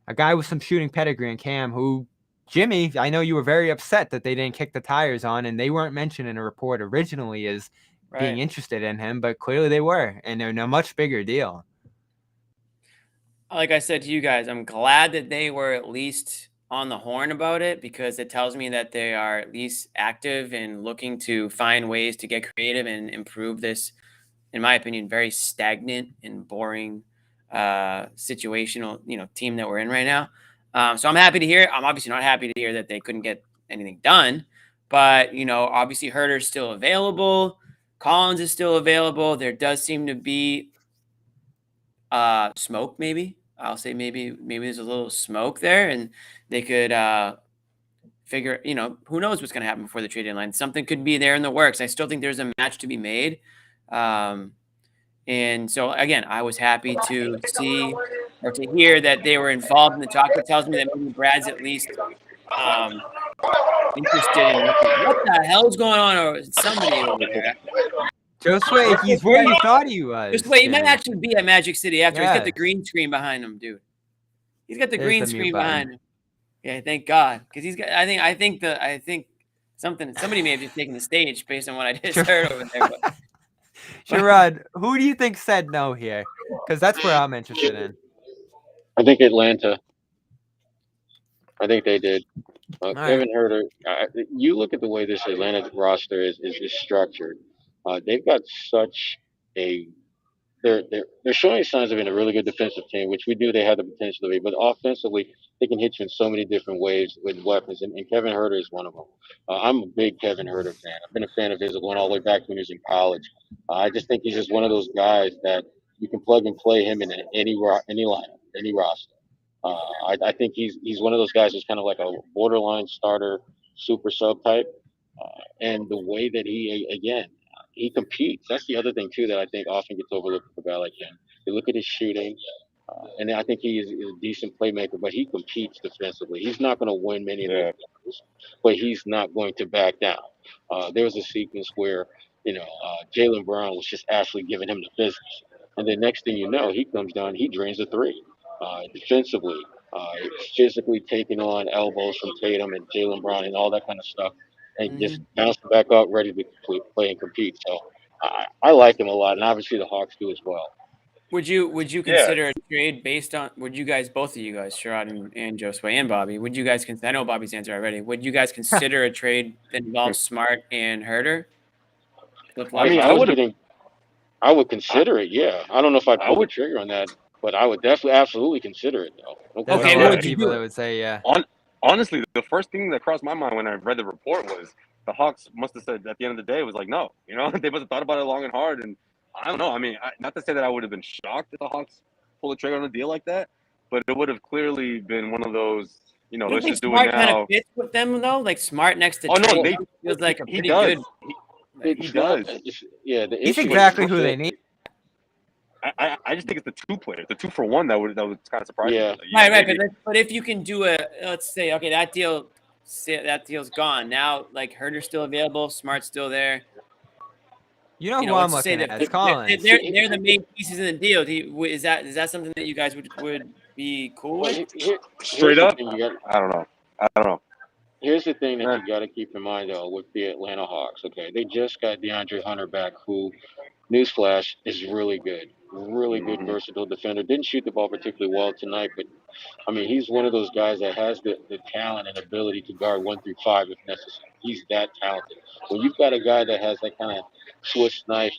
a guy with some shooting pedigree in Cam, who, Jimmy, I know you were very upset that they didn't kick the tires on, and they weren't mentioned in a report originally as being interested in him, but clearly they were, and they're in a much bigger deal. Like I said to you guys, I'm glad that they were at least on the horn about it, because it tells me that they are at least active and looking to find ways to get creative and improve this, in my opinion, very stagnant and boring situational, team that we're in right now. So I'm happy to hear it. I'm obviously not happy to hear that they couldn't get anything done, but obviously Herter's still available. Collins is still available. There does seem to be smoke, maybe. I'll say maybe there's a little smoke there, and they could figure, who knows what's going to happen before the trade deadline. Something could be there in the works. I still think there's a match to be made. And so, again, I was happy to see or to hear that they were involved in the talk. That tells me that maybe Brad's at least interested in what the hell's going on, or somebody over there. Josue, he's where you thought he was. Just wait, he might actually be at Magic City after. Yes. He's got the green screen behind him, dude. He's got the green screen behind him. Yeah, thank God, because he's got. I think somebody may have just taken the stage based on what I just heard over there. But. Sherrod, who do you think said no here? Because that's where I'm interested in. I think Atlanta. I think they did. Kevin Huerter. You look at the way this Atlanta roster is structured. They've got such a they're showing signs of being a really good defensive team, which we knew they had the potential to be. But offensively, they can hit you in so many different ways with weapons, and Kevin Huerter is one of them. I'm a big Kevin Huerter fan. I've been a fan of his going all the way back when he was in college. I just think he's just one of those guys that you can plug and play him in any lineup, any roster. I think he's one of those guys who's kind of like a borderline starter, super sub type. And the way that he competes. That's the other thing too that I think often gets overlooked for a guy like him. You look at his shooting, and I think he is a decent playmaker, but he competes defensively. He's not going to win many of those games, but he's not going to back down. There was a sequence where Jaylen Brown was just actually giving him the business, and then next thing you know, he comes down, he drains a three. Defensively, physically taking on elbows from Tatum and Jaylen Brown and all that kind of stuff, and just bouncing back up, ready to play and compete. So I like him a lot, and obviously the Hawks do as well. Would you consider a trade based on? Would you guys, both of you guys, Sherrod and Josue and Bobby, would you guys? I know Bobby's answer already. Would you guys consider a trade that involves Smart and Huerter? I mean, I would consider it. Yeah, I don't know if I'd pull the trigger on that, but I would definitely, absolutely consider it though. There's a lot of people that would say, yeah. Honestly, the first thing that crossed my mind when I read the report was the Hawks must have said at the end of the day, it was like, no, they must have thought about it long and hard. And I don't know. I mean, not to say that I would have been shocked if the Hawks pull the trigger on a deal like that, but it would have clearly been one of those, let's just do it now. Kind of fits with them though, like Smart next to. Feels like a pretty good. He does. Yeah, he's exactly who they need. I just think it's the two players, the 2-for-1 that was kind of surprising. Yeah, right. But if you can do let's say, okay, that deal's gone now. Like Huerter's still available, Smart's still there. Who I'm looking at? It's Collins. They're the main pieces in the deal. Is that something that you guys would be cool with? Straight up, I don't know. Here's the thing that you got to keep in mind though with the Atlanta Hawks. Okay, they just got DeAndre Hunter back, who, newsflash, is really good. Really good, versatile defender. Didn't shoot the ball particularly well tonight, but I mean, he's one of those guys that has the talent and ability to guard 1 through 5 if necessary. He's that talented. When you've got a guy that has that kind of Swiss knife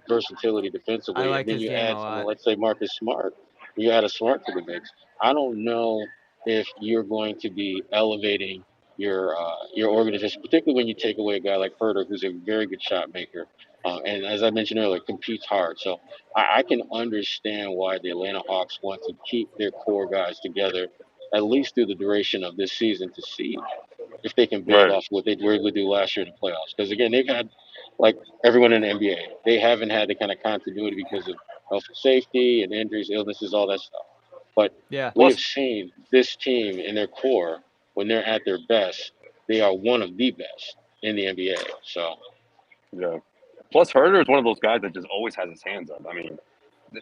versatility defensively, and then you add someone, let's say Marcus Smart, you add a Smart to the mix. I don't know if you're going to be elevating your organization, particularly when you take away a guy like Huerter, who's a very good shot maker. And as I mentioned earlier, competes hard. So I can understand why the Atlanta Hawks want to keep their core guys together, at least through the duration of this season, to see if they can build off what they were able to do last year in the playoffs. Because, again, they've had, like everyone in the NBA, they haven't had the kind of continuity because of health and safety and injuries, illnesses, all that stuff. But we have seen this team in their core, when they're at their best, they are one of the best in the NBA. So, yeah. Plus, Huerter is one of those guys that just always has his hands up. I mean,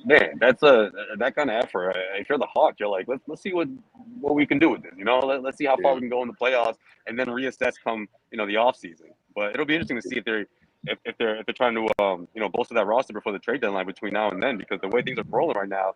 man, that's that kind of effort. If you're the Hawks, you're like, let's see what we can do with this. Let's see how far we can go in the playoffs, and then reassess come the off season. But it'll be interesting to see if they're trying to bolster that roster before the trade deadline between now and then, because the way things are rolling right now,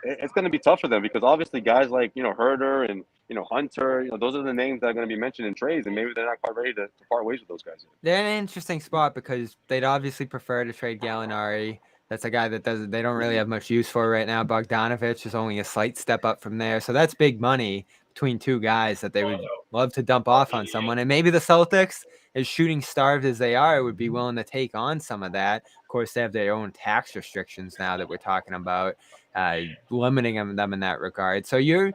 it's going to be tough for them, because obviously guys like Huerter and Hunter, those are the names that are going to be mentioned in trades, and maybe they're not quite ready to part ways with those guys. They're in an interesting spot because they'd obviously prefer to trade Gallinari. That's a guy that they don't really have much use for right now. Bogdanovich is only a slight step up from there, so that's big money between two guys that they would love to dump off on someone. And maybe the Celtics, as shooting starved as they are, would be willing to take on some of that. Of course, they have their own tax restrictions now that we're talking about, limiting them in that regard. So you're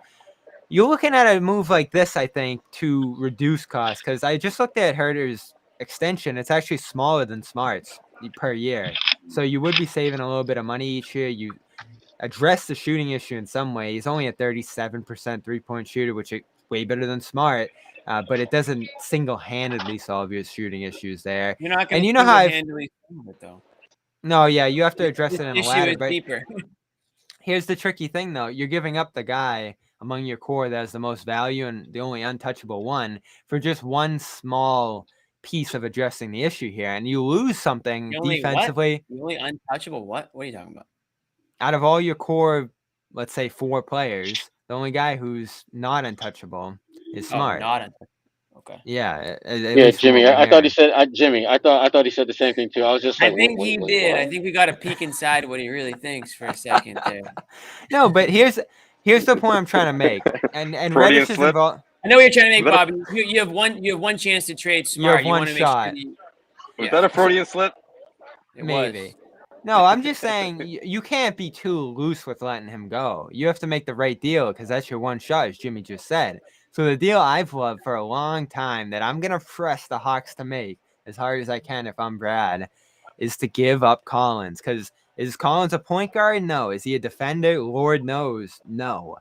looking at a move like this, I think, to reduce costs, because I just looked at Huerter's extension. It's actually smaller than Smart's per year. So you would be saving a little bit of money each year. You address the shooting issue in some way. He's only a 37% three-point shooter, which is way better than Smart, but it doesn't single-handedly solve your shooting issues there. You're not going to single-handedly solve it, though. No, yeah, you have to address it in a ladder. But deeper. Here's the tricky thing, though. You're giving up the guy among your core that has the most value and the only untouchable one for just one small piece of addressing the issue here, and you lose something defensively. The only untouchable what? What are you talking about? Out of all your core, let's say 4 players, the only guy who's not untouchable is Smart. Not untouchable. Okay. Yeah, at Yeah, least from Jimmy. what we're I thought he hearing. said Jimmy. I thought he said the same thing too. I was just I like, think he did. I what? think we got a peek inside what he really thinks for a second there. No, but here's the point I'm trying to make. And Freudian Reddish is slip. involved. I know what you're trying to make, Was that Bobby. You have one chance to trade You have Smart. You one want to make sure shot. was that a Freudian slip? it Maybe. was. No, I'm just saying you can't be too loose with letting him go. You have to make the right deal because that's your one shot, as Jimmy just said. So the deal I've loved for a long time that I'm going to press the Hawks to make as hard as I can if I'm Brad is to give up Collins. Because is Collins a point guard? No. Is he a defender? Lord knows. No.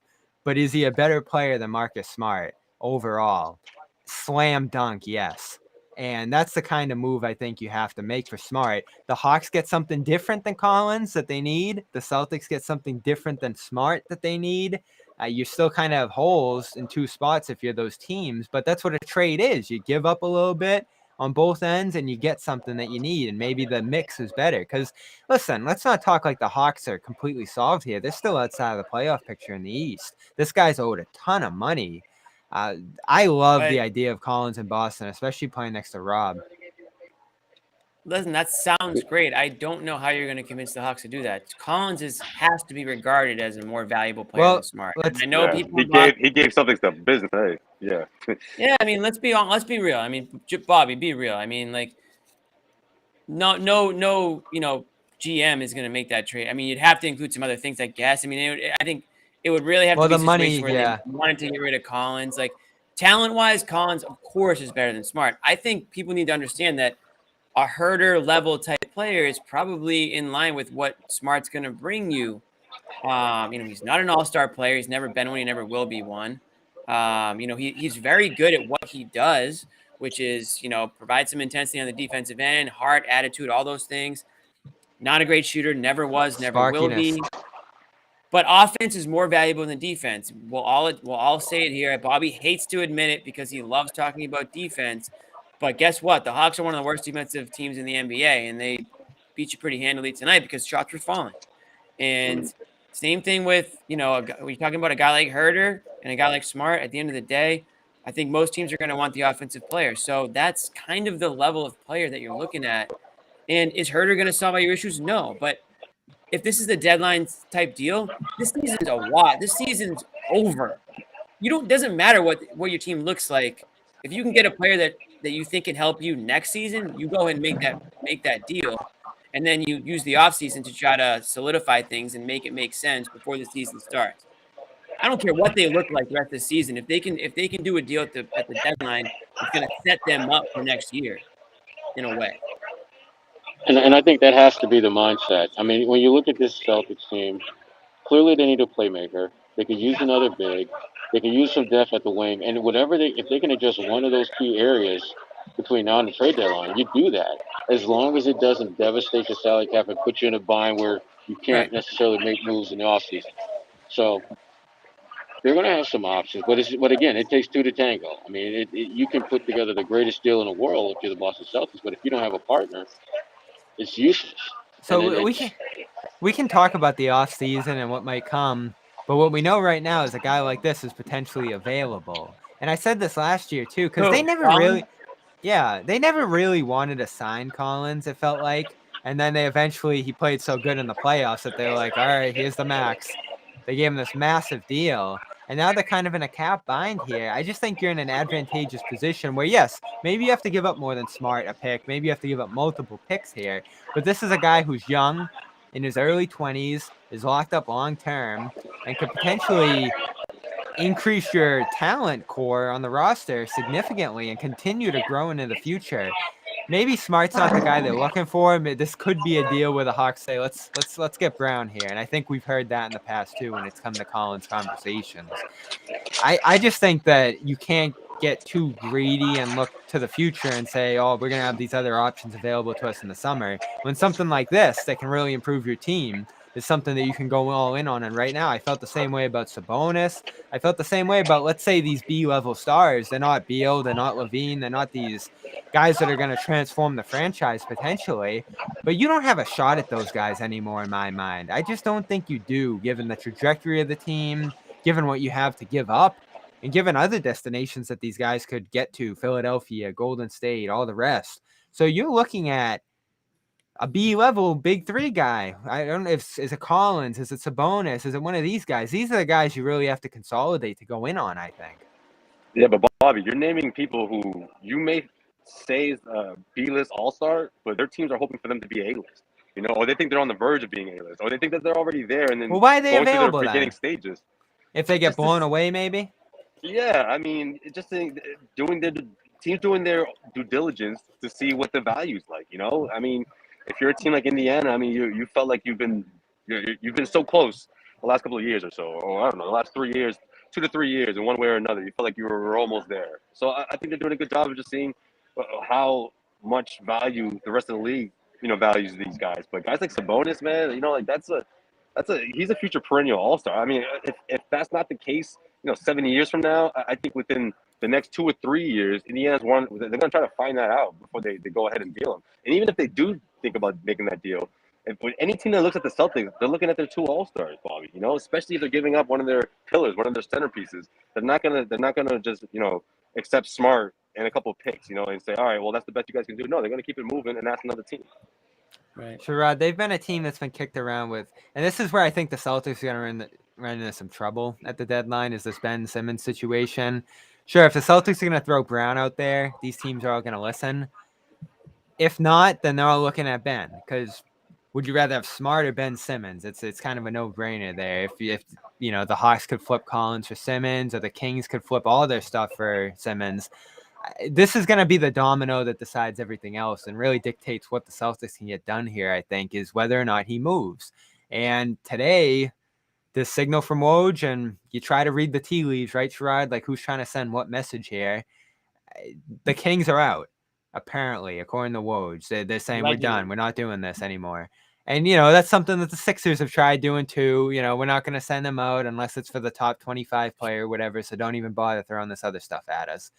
But is he a better player than Marcus Smart overall? Slam dunk, yes. And that's the kind of move I think you have to make for Smart. The Hawks get something different than Collins that they need. The Celtics get something different than Smart that they need. You still kind of have holes in two spots if you're those teams, but that's what a trade is. You give up a little bit on both ends and you get something that you need, and maybe the mix is better. Because, listen, let's not talk like the Hawks are completely solved here. They're still outside of the playoff picture in the East. This guy's owed a ton of money. I love the idea of Collins in Boston, especially playing next to Rob. Listen, that sounds great. I don't know how you're going to convince the Hawks to do that. Collins has to be regarded as a more valuable player than Smart. I know Yeah, people. he gave Celtics the business. Hey, yeah. Yeah, I mean, let's be real. I mean, Bobby, be real. I mean, like, no, GM is going to make that trade. I mean, you'd have to include some other things, I guess. I mean, I think it would really have to be a situation where they wanted to get rid of Collins. Like, talent-wise, Collins, of course, is better than Smart. I think people need to understand that a Herder level type player is probably in line with what Smart's going to bring you. He's not an all-star player. He's never been one. He never will be one. He's very good at what he does, which is, provide some intensity on the defensive end, heart, attitude, all those things. Not a great shooter. Never was, never will be. But offense is more valuable than defense. We'll all say it here. Bobby hates to admit it because he loves talking about defense. But guess what? The Hawks are one of the worst defensive teams in the NBA, and they beat you pretty handily tonight because shots were falling. And same thing with, when you're talking about a guy like Herder and a guy like Smart, at the end of the day, I think most teams are going to want the offensive player. So that's kind of the level of player that you're looking at. And is Herder going to solve all your issues? No. But if this is the deadline type deal, this season's a lot. This season's over. Doesn't matter what your team looks like. If you can get a player that you think can help you next season, you go ahead and make that deal. And then you use the offseason to try to solidify things and make it make sense before the season starts. I don't care what they look like the rest of the season. If they can do a deal at the deadline, it's going to set them up for next year in a way. And I think that has to be the mindset. I mean, when you look at this Celtics team, clearly they need a playmaker. They could use another big. They can use some depth at the wing, and if they can adjust one of those key areas between now and the trade deadline, you do that. As long as it doesn't devastate the salary cap and put you in a bind where you can't necessarily make moves in the offseason. So they're going to have some options, but again, it takes two to tango. I mean, you can put together the greatest deal in the world if you're the Boston Celtics, but if you don't have a partner, it's useless. So we can talk about the offseason and what might come, but what we know right now is a guy like this is potentially available. And I said this last year too, because they never really wanted to sign Collins, it felt like. And then he played so good in the playoffs that they were like, all right, here's the max. They gave him this massive deal. And now they're kind of in a cap bind here. I just think you're in an advantageous position where, yes, maybe you have to give up more than Smart a pick. Maybe you have to give up multiple picks here. But this is a guy who's young, in his early 20s, is locked up long term, and could potentially increase your talent core on the roster significantly and continue to grow into the future. Maybe Smart's not the guy they're looking for. This could be a deal where the Hawks say, let's get Brown here. And I think we've heard that in the past too when it's come to Collins conversations. I just think that you can't get too greedy and look to the future and say, oh, we're going to have these other options available to us in the summer. When something like this that can really improve your team is something that you can go all in on. And right now, I felt the same way about Sabonis. I felt the same way about, let's say, these B-level stars. They're not Beal, they're not Levine, they're not these guys that are going to transform the franchise potentially. But you don't have a shot at those guys anymore in my mind. I just don't think you do, given the trajectory of the team, given what you have to give up. and given other destinations that these guys could get to, Philadelphia, Golden State, all the rest. So you're looking at a B-level big three guy. I don't know if is it Collins, is it Sabonis, is it one of these guys? These are the guys you really have to consolidate to go in on, I think. Yeah, but Bobby, you're naming people who you may say is B-list all-star, but their teams are hoping for them to be A-list. Or they think they're on the verge of being A-list, or they think that they're already there and then Well, why are they going through their available beginning then? stages. If they get Just blown this- away, maybe? Yeah, I mean, doing their teams doing their due diligence to see what the value's like. I mean, if you're a team like Indiana, I mean, you felt like you've been so close the last couple of years or so, or I don't know, the last 3 years, 2 to 3 years, in one way or another, you felt like you were almost there. So I think they're doing a good job of just seeing how much value the rest of the league, values these guys. But guys like Sabonis, man, like he's a future perennial all-star. I mean, if that's not the case, 7 years from now, I think within the next 2 or 3 years, Indiana's they're going to try to find that out before they go ahead and deal him. And even if they do think about making that deal, with any team that looks at the Celtics, they're looking at their 2 all-stars, Bobby. Especially if they're giving up one of their pillars, one of their centerpieces. They're not gonna just accept Smart and a couple of picks, and say, all right, well, that's the best you guys can do. No, they're going to keep it moving, and that's another team. Right. Sherrod, they've been a team that's been kicked around with, and this is where I think the Celtics are going to run into some trouble at the deadline, is this Ben Simmons situation. Sure, if the Celtics are going to throw Brown out there, these teams are all going to listen. If not, then they're all looking at Ben, because would you rather have Smart or Ben Simmons? It's kind of a no-brainer there. If the Hawks could flip Collins for Simmons, or the Kings could flip all their stuff for Simmons, this is going to be the domino that decides everything else and really dictates what the Celtics can get done here, I think, is whether or not he moves. And today, the signal from Woj, and you try to read the tea leaves, right, Sherrod? Like, who's trying to send what message here? The Kings are out, apparently, according to Woj. They're saying, we're done. We're not doing this anymore. And, that's something that the Sixers have tried doing too. We're not going to send them out unless it's for the top 25 player or whatever, so don't even bother throwing this other stuff at us.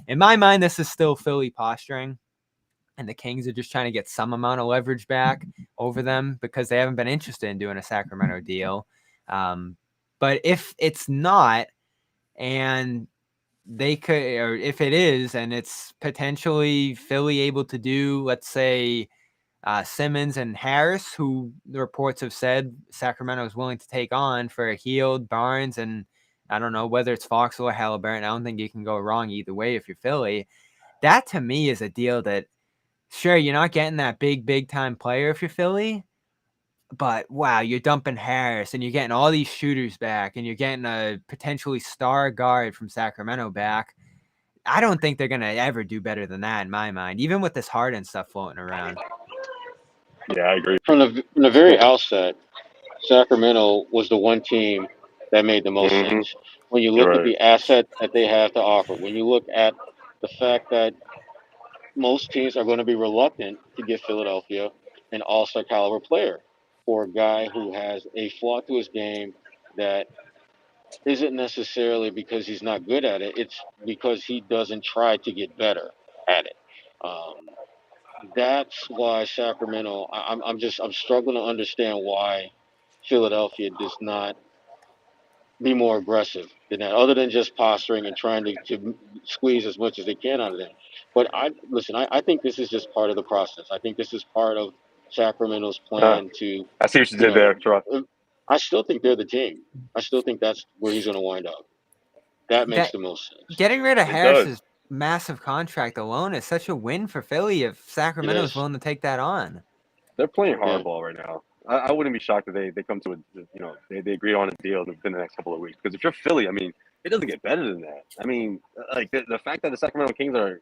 In my mind, this is still Philly posturing, and the Kings are just trying to get some amount of leverage back over them because they haven't been interested in doing a Sacramento deal. But if it's not, and they could, or if it is, and it's potentially Philly able to do, let's say, Simmons and Harris, who the reports have said Sacramento is willing to take on for a Heald, Barnes, and I don't know whether it's Foxell or Halliburton. I don't think you can go wrong either way if you're Philly. That to me is a deal that, sure, you're not getting that big time player if you're Philly, but wow, you're dumping Harris and you're getting all these shooters back and you're getting a potentially star guard from Sacramento back. I don't think they're going to ever do better than that in my mind, even with this Harden stuff floating around. Yeah, I agree. From the very outset, Sacramento was the one team that made the most sense. When you look at the asset that they have to offer, when you look at the fact that most teams are going to be reluctant to give Philadelphia an all-star caliber player for a guy who has a flaw to his game that isn't necessarily because he's not good at it. It's because he doesn't try to get better at it. That's why Sacramento. I'm struggling to understand why Philadelphia does not be more aggressive than that, other than just posturing and trying to squeeze as much as they can out of them. But I think this is just part of the process. I think this is part of Sacramento's plan to. I see what you did there, Troy. I still think they're the team. I still think that's where he's going to wind up. That makes the most sense. Getting rid of Harris's massive contract alone is such a win for Philly if Sacramento is willing to take that on. They're playing hardball right now. I wouldn't be shocked if they come to they agree on a deal within the next couple of weeks. Because if you're Philly, I mean, it doesn't get better than that. I mean, like the fact that the Sacramento Kings are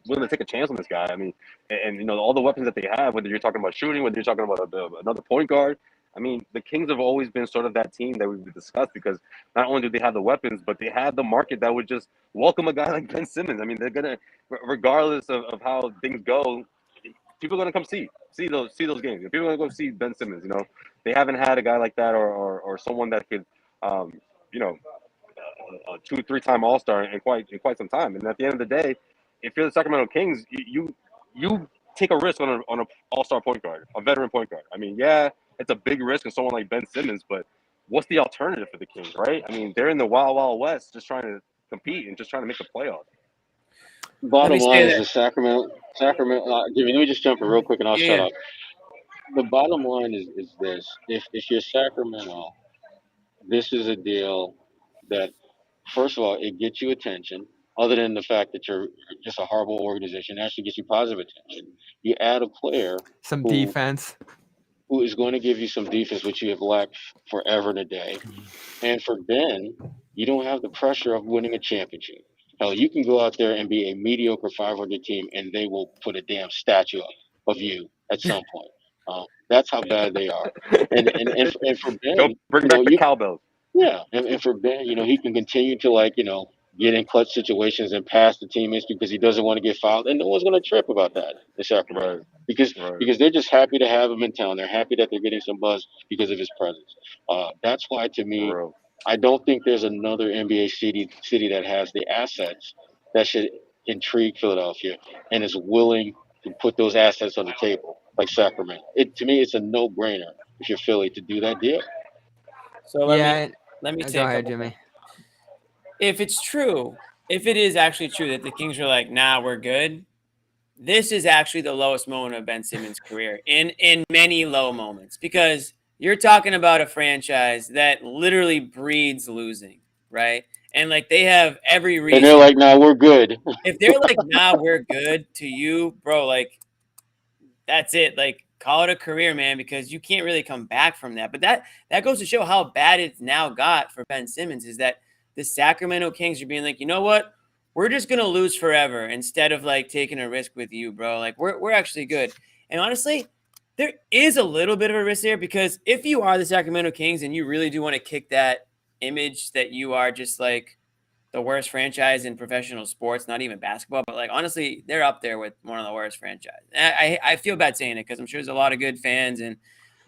willing to take a chance on this guy. I mean, and all the weapons that they have, whether you're talking about shooting, whether you're talking about another point guard. I mean, the Kings have always been sort of that team that we've discussed because not only do they have the weapons, but they have the market that would just welcome a guy like Ben Simmons. I mean, they're gonna, regardless of how things go, people are gonna come see those games. People are gonna go see Ben Simmons. They haven't had a guy like that or someone that could, a 2-3 time All-Star in quite some time. And at the end of the day, if you're the Sacramento Kings, you take a risk on an All-Star point guard, a veteran point guard. I mean, yeah, it's a big risk on someone like Ben Simmons, but what's the alternative for the Kings, right? I mean, they're in the wild, wild west, just trying to compete and just trying to make the playoffs. Bottom me line say is that. the Sacramento. Jimmy, let me just jump in real quick and I'll shut Yeah. up. The bottom line is this: if you're Sacramento, this is a deal that, first of all, it gets you attention. Other than the fact that you're just a horrible organization, it actually gets you positive attention. You add a player Some who defense. who is going to give you some defense, which you have lacked forever and a day. And for Ben, you don't have the pressure of winning a championship. Hell, you can go out there and be a mediocre 500 team, and they will put a damn statue up of you at some point. That's how bad they are. And for Ben, They'll bring you know, back the you cowbells. yeah, and for Ben, he can continue to get in clutch situations and pass the teammates because he doesn't want to get fouled, and no one's going to trip about that in Sacramento Right. because Right. because they're just happy to have him in town. They're happy that they're getting some buzz because of his presence. That's why, to me, For real. I don't think there's another NBA city that has the assets that should intrigue Philadelphia and is willing to put those assets on the table like Sacramento. To me, it's a no-brainer if you're Philly to do that deal. So Yeah. let me say Go a ahead, couple Jimmy. things. If it's true, if it is actually true that the Kings are like, nah, we're good, this is actually the lowest moment of Ben Simmons' career in many low moments, because you're talking about a franchise that literally breeds losing, right? And like they have every And they're reason. like, "Nah, we're good." If they're like, nah, we're good to you, bro, like that's it. Like call it a career, man, because you can't really come back from that. But that goes to show how bad it's now got for Ben Simmons, is that the Sacramento Kings are being like, you know what? We're just gonna lose forever instead of like taking a risk with you, bro. Like we're actually good. And honestly, there is a little bit of a risk there, because if you are the Sacramento Kings and you really do want to kick that image that you are just like the worst franchise in professional sports, not even basketball, but like honestly, they're up there with one of the worst franchises. I feel bad saying it because I'm sure there's a lot of good fans, and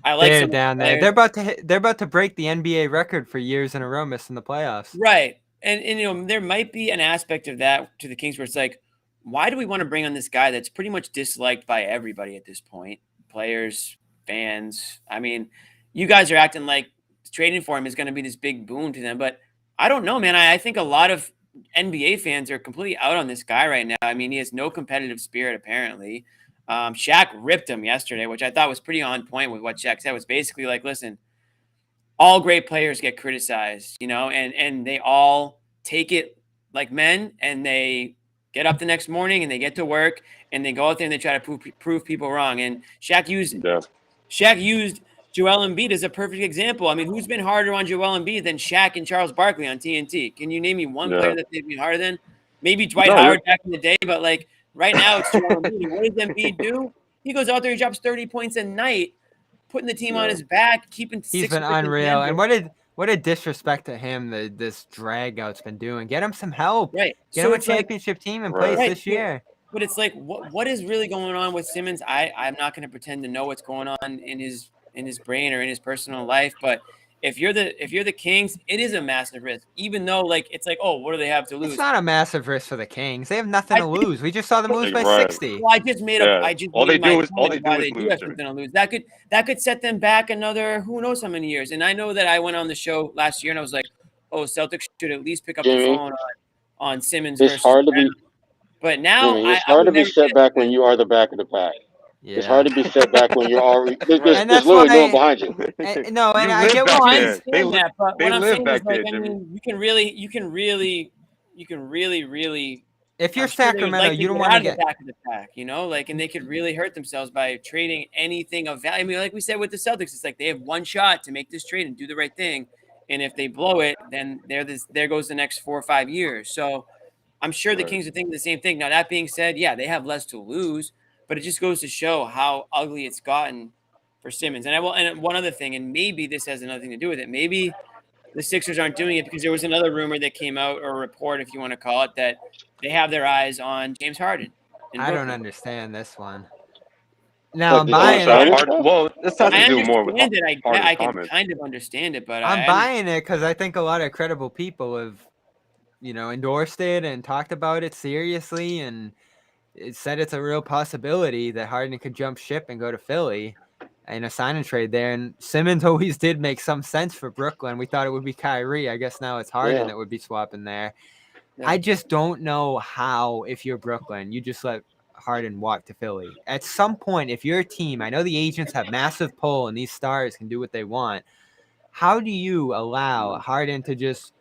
I like They're some down there. players. They're about to break the NBA record for years in a row missing the playoffs. Right. And there might be an aspect of that to the Kings where it's like, why do we want to bring on this guy that's pretty much disliked by everybody at this point? Players, fans. I mean, you guys are acting like trading for him is going to be this big boon to them, but I don't know, man. I think a lot of NBA fans are completely out on this guy right now. I mean, he has no competitive spirit, apparently. Shaq ripped him yesterday, which I thought was pretty on point with what Shaq said. Was basically like, listen, all great players get criticized, and they all take it like men, and they get up the next morning and they get to work and they go out there and they try to prove people wrong. And Shaq used Joel Embiid as a perfect example. I mean, who's been harder on Joel Embiid than Shaq and Charles Barkley on TNT? Can you name me one player that they've been harder than? Maybe Dwight Howard back in the day, but like right now it's Joel Embiid. And what does Embiid do? He goes out there, he drops 30 points a night, putting the team on his back, keeping He's six been unreal. And what a disrespect to him that this drag out's been doing. Get him some help. Right. Get So him a it's like, championship team in place right. this year. But it's like, what is really going on with Simmons? I'm not going to pretend to know what's going on in his brain or in his personal life. But if you're the Kings, it is a massive risk. Even though like it's like, oh, what do they have to lose? It's not a massive risk for the Kings. They have nothing to lose. We just saw them lose by 60. Well, I just made all they do is why they lose, do have something to lose. That could set them back another who knows how many years. And I know that I went on the show last year and I was like, oh, Celtics should at least pick up Jimmy, the phone on Simmons it's versus hard to be. Brown. But now Jimmy, it's I hard would to be never set back when you are the back of the pack. Yeah. It's hard to be set back when you're already. There's And that's literally no why one behind you. and I live get back what I you there. understand that, but They what I'm live saying back is like, there, I Jimmy. mean, you can really if you're I'm sure they would Sacramento, like to you don't get want out to of the get back of the pack, like, and they could really hurt themselves by trading anything of value. I mean, like we said with the Celtics, it's like they have one shot to make this trade and do the right thing, and if they blow it, then there goes the next 4 or 5 years. So I'm sure the Kings are thinking the same thing. Now, that being said, yeah, they have less to lose, but it just goes to show how ugly it's gotten for Simmons. And one other thing, and maybe this has nothing to do with it. Maybe the Sixers aren't doing it because there was another rumor that came out, or a report, if you want to call it, that they have their eyes on James Harden in I don't Brooklyn. understand this one. Now Like I'm the buying James it. Harden stuff? Well, this has I to do more with understand it. I Harden's can comments. kind of understand it, but I'm I buying it because I think a lot of credible people have, endorsed it and talked about it seriously, and it said it's a real possibility that Harden could jump ship and go to Philly in a sign and trade there. And Simmons always did make some sense for Brooklyn. We thought it would be Kyrie. I guess now it's Harden Yeah. that would be swapping there. I just don't know how, if you're Brooklyn, you just let Harden walk to Philly. At some point, if you're a team, I know the agents have massive pull and these stars can do what they want. How do you allow Harden to just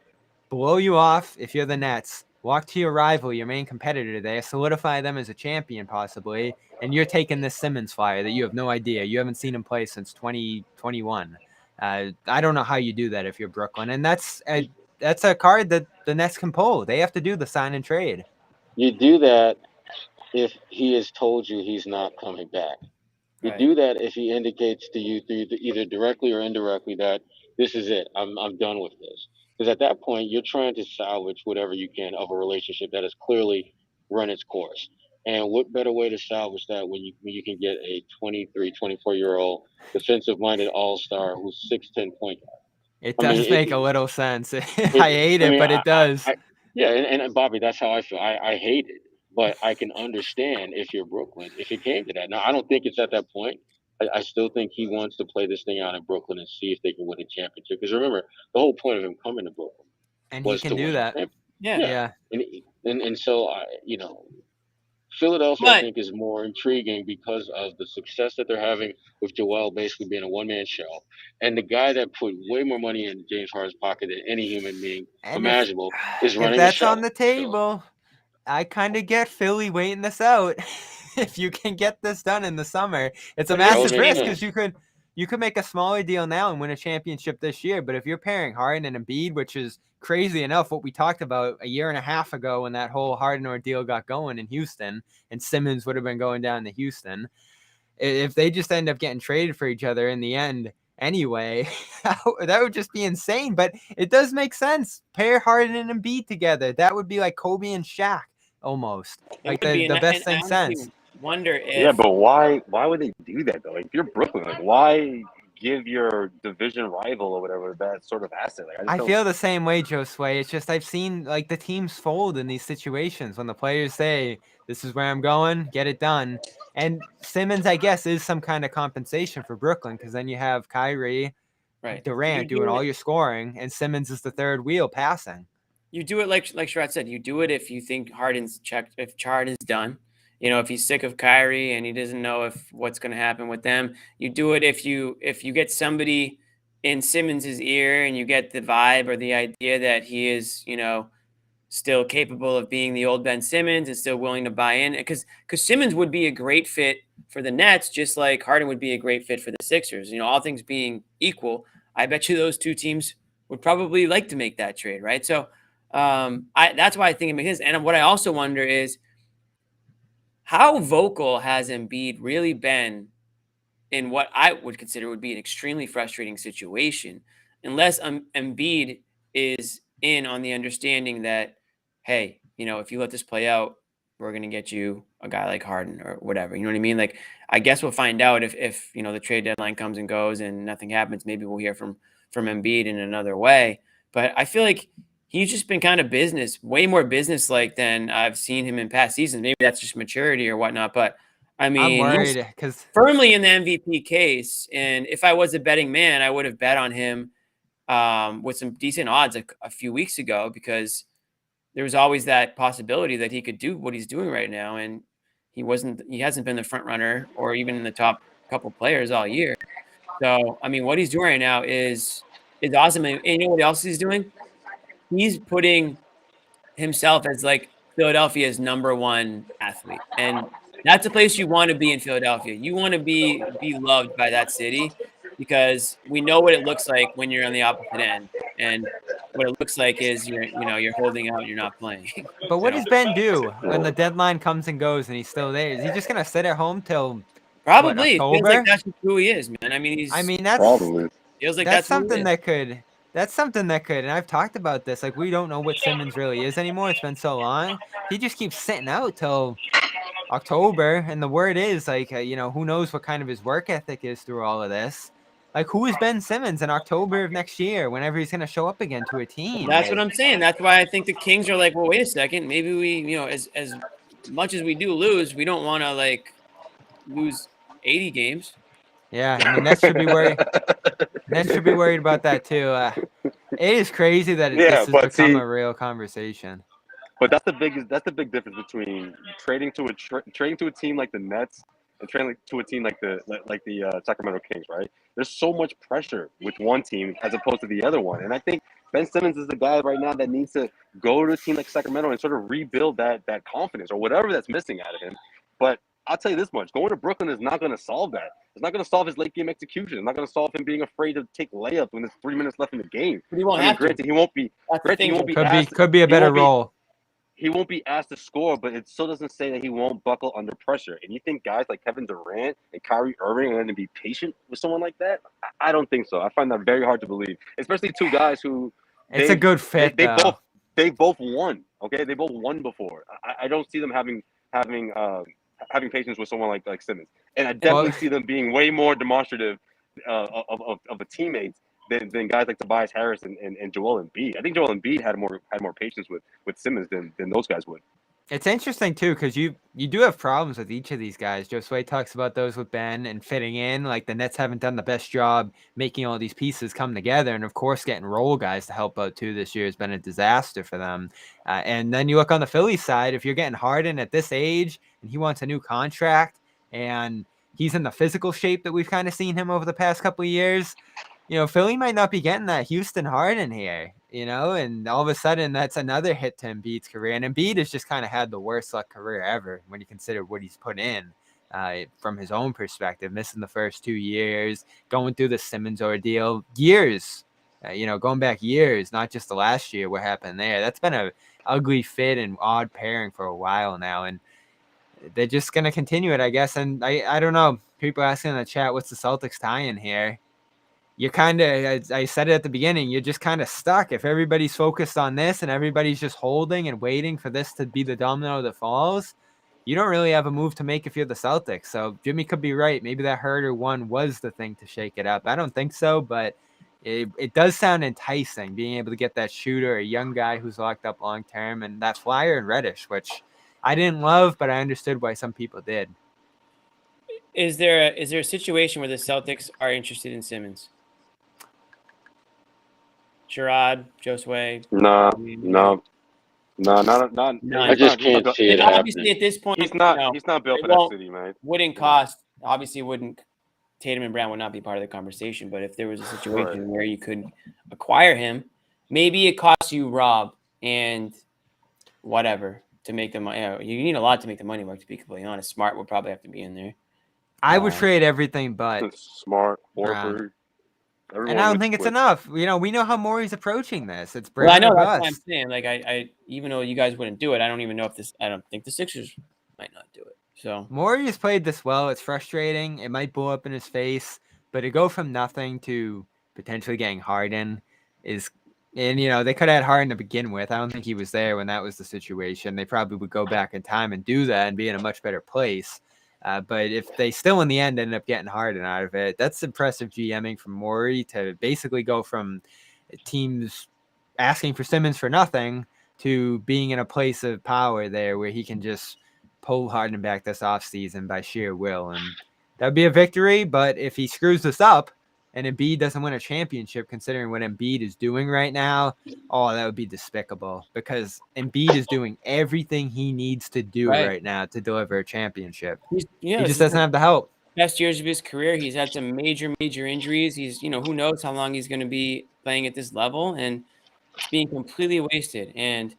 blow you off if you're the Nets, walk to your rival, your main competitor there, solidify them as a champion possibly, and you're taking this Simmons flyer that you have no idea. You haven't seen him play since 2021. I don't know how you do that if you're Brooklyn, and that's a card that the Nets can pull. They have to do the sign and trade. You do that if he has told you he's not coming back. You do that if he indicates to you through either directly or indirectly that this is it. I'm done with this. Because at that point, you're trying to salvage whatever you can of a relationship that has clearly run its course. And what better way to salvage that when you can get a 23, 24-year-old defensive-minded all-star who's 6'10" point guard. It does make a little sense. I hate it, but it does. And Bobby, that's how I feel. I hate it. But I can understand if you're Brooklyn, if it came to that. Now, I don't think it's at that point. I still think he wants to play this thing out in Brooklyn and see if they can win a championship. Because remember, the whole point of him coming to Brooklyn was he can to do that. Yeah. And so, Philadelphia, I think, is more intriguing because of the success that they're having with Joel basically being a one-man show. And the guy that put way more money in James Harden's pocket than any human being imaginable is running the show. If that's on the table, I kind of get Philly waiting this out. If you can get this done in the summer, it's a massive risk because you could make a smaller deal now and win a championship this year. But if you're pairing Harden and Embiid, which is crazy enough what we talked about a year and a half ago when that whole Harden ordeal got going in Houston, and Simmons would have been going down to Houston, if they just end up getting traded for each other in the end anyway, that would just be insane. But it does make sense. Pair Harden and Embiid together. That would be like Kobe and Shaq almost. Like the best thing sense. Wonder if but why would they do that though? Like if you're Brooklyn, like why give your division rival or whatever that sort of asset? Like, I feel the same way, Josue. It's just I've seen like the teams fold in these situations when the players say, "This is where I'm going, get it done." And Simmons, I guess, is some kind of compensation for Brooklyn because then you have Kyrie, Durant doing all your scoring, and Simmons is the third wheel passing. You do it like Sherrod said. You do it if you think Harden's checked, if Harden's done. If he's sick of Kyrie and he doesn't know what's going to happen with them. You do it if you get somebody in Simmons's ear and you get the vibe or the idea that he is, still capable of being the old Ben Simmons and still willing to buy in. Because Simmons would be a great fit for the Nets, just like Harden would be a great fit for the Sixers. All things being equal, I bet you those two teams would probably like to make that trade, right? So that's why I think it makes sense. And what I also wonder is, how vocal has Embiid really been in what I would consider would be an extremely frustrating situation, unless Embiid is in on the understanding that, hey, if you let this play out, we're going to get you a guy like Harden or whatever. You know what I mean? Like, I guess we'll find out if the trade deadline comes and goes and nothing happens. Maybe we'll hear from Embiid in another way. But I feel like he's just been kind of way more business-like than I've seen him in past seasons. Maybe that's just maturity or whatnot. But, I mean, I'm worried because firmly in the MVP case. And if I was a betting man, I would have bet on him with some decent odds a few weeks ago because there was always that possibility that he could do what he's doing right now. And he hasn't been the front runner or even in the top couple players all year. So, I mean, what he's doing right now is awesome. And you know what else he's doing? He's putting himself as like Philadelphia's number one athlete. And that's a place you want to be in Philadelphia. You want to be loved by that city because we know what it looks like when you're on the opposite end. And what it looks like is you're holding out, you're not playing. But what does Ben do when the deadline comes and goes and he's still there? Is he just going to sit at home till probably October? Feels like that's who he is, man. I mean, that's probably feels like that's something that could. That's something that could, and I've talked about this. Like, we don't know what Simmons really is anymore. It's been so long. He just keeps sitting out till October, and the word is like, who knows what kind of his work ethic is through all of this. Like, who is Ben Simmons in October of next year, whenever he's going to show up again to a team? That's what I'm saying. That's why I think the Kings are like, well, wait a second. Maybe we, as much as we do lose, we don't want to like lose 80 games. Yeah, I mean, Nets should be worried. Nets should be worried about that too. It is crazy that this has become a real conversation. But that's the big difference between trading to a team like the Nets and trading to a team like the Sacramento Kings, right? There's so much pressure with one team as opposed to the other one, and I think Ben Simmons is the guy right now that needs to go to a team like Sacramento and sort of rebuild that confidence or whatever that's missing out of him. But I'll tell you this much: going to Brooklyn is not going to solve that. It's not going to solve his late game execution. It's not going to solve him being afraid to take layups when there's 3 minutes left in the game. But he won't have granted, to. he won't be. That's the Granted, he thing. won't be Could asked. be a he better won't be- role. He won't be asked to score, but it still doesn't say that he won't buckle under pressure. And you think guys like Kevin Durant and Kyrie Irving are going to be patient with someone like that? I don't think so. I find that very hard to believe, especially two guys who It's a good fit, though. they both won. Okay, they both won before. I don't see them having patience with someone like Simmons, and I definitely see them being way more demonstrative of the teammates than guys like Tobias Harris and Joel Embiid. I think Joel Embiid had more patience with Simmons than those guys would. It's interesting too, because you do have problems with each of these guys. Josue talks about those with Ben and fitting in. Like the Nets haven't done the best job making all these pieces come together, and of course, getting role guys to help out too this year has been a disaster for them. And then you look on the Phillies side. If you're getting Harden at this age and he wants a new contract, and he's in the physical shape that we've kind of seen him over the past couple of years, Philly might not be getting that Houston Harden here, and all of a sudden that's another hit to Embiid's career. And Embiid has just kind of had the worst luck career ever when you consider what he's put in from his own perspective, missing the first 2 years, going through the Simmons ordeal, years, going back years, not just the last year, what happened there. That's been a ugly fit and odd pairing for a while now. And they're just going to continue it, I guess. And I don't know. People asking in the chat, what's the Celtics tie-in here? You're kind of, as I said it at the beginning, you're just kind of stuck. If everybody's focused on this and everybody's just holding and waiting for this to be the domino that falls, you don't really have a move to make if you're the Celtics. So Jimmy could be right. Maybe that Herter one was the thing to shake it up. I don't think so, but it does sound enticing, being able to get that shooter, a young guy who's locked up long-term, and that flyer in Reddish, which I didn't love, but I understood why some people did. Is there a situation where the Celtics are interested in Simmons? Sherrod, Josue? No. I just can't see it obviously happening. At this point, He's not built for that city, man. Tatum and Brown would not be part of the conversation, but if there was a situation where you could acquire him, maybe it costs you Rob and whatever to make the money. You need a lot to make the money work, to be completely honest. Smart would probably have to be in there. I would trade everything but Smart, Horford. And I don't think it's enough. We know how Morey's approaching this. It's well, I know that's what I'm saying. Like I even though you guys wouldn't do it, I don't even know if this. I don't think the Sixers might not do it. So Morey has played this well. It's frustrating. It might blow up in his face, but to go from nothing to potentially getting Harden is, and they could have had Harden to begin with. I don't think he was there when that was the situation. They probably would go back in time and do that and be in a much better place. But if they still in the end ended up getting Harden out of it, that's impressive GMing from Morey to basically go from teams asking for Simmons for nothing to being in a place of power there where he can just pull Harden back this offseason by sheer will. And that'd be a victory. But if he screws this up and Embiid doesn't win a championship, considering what Embiid is doing right now, that would be despicable, because Embiid is doing everything he needs to do right now to deliver a championship. He just doesn't have the help. Best years of his career. He's had some major injuries. He's, who knows how long he's going to be playing at this level, and it's being completely wasted. And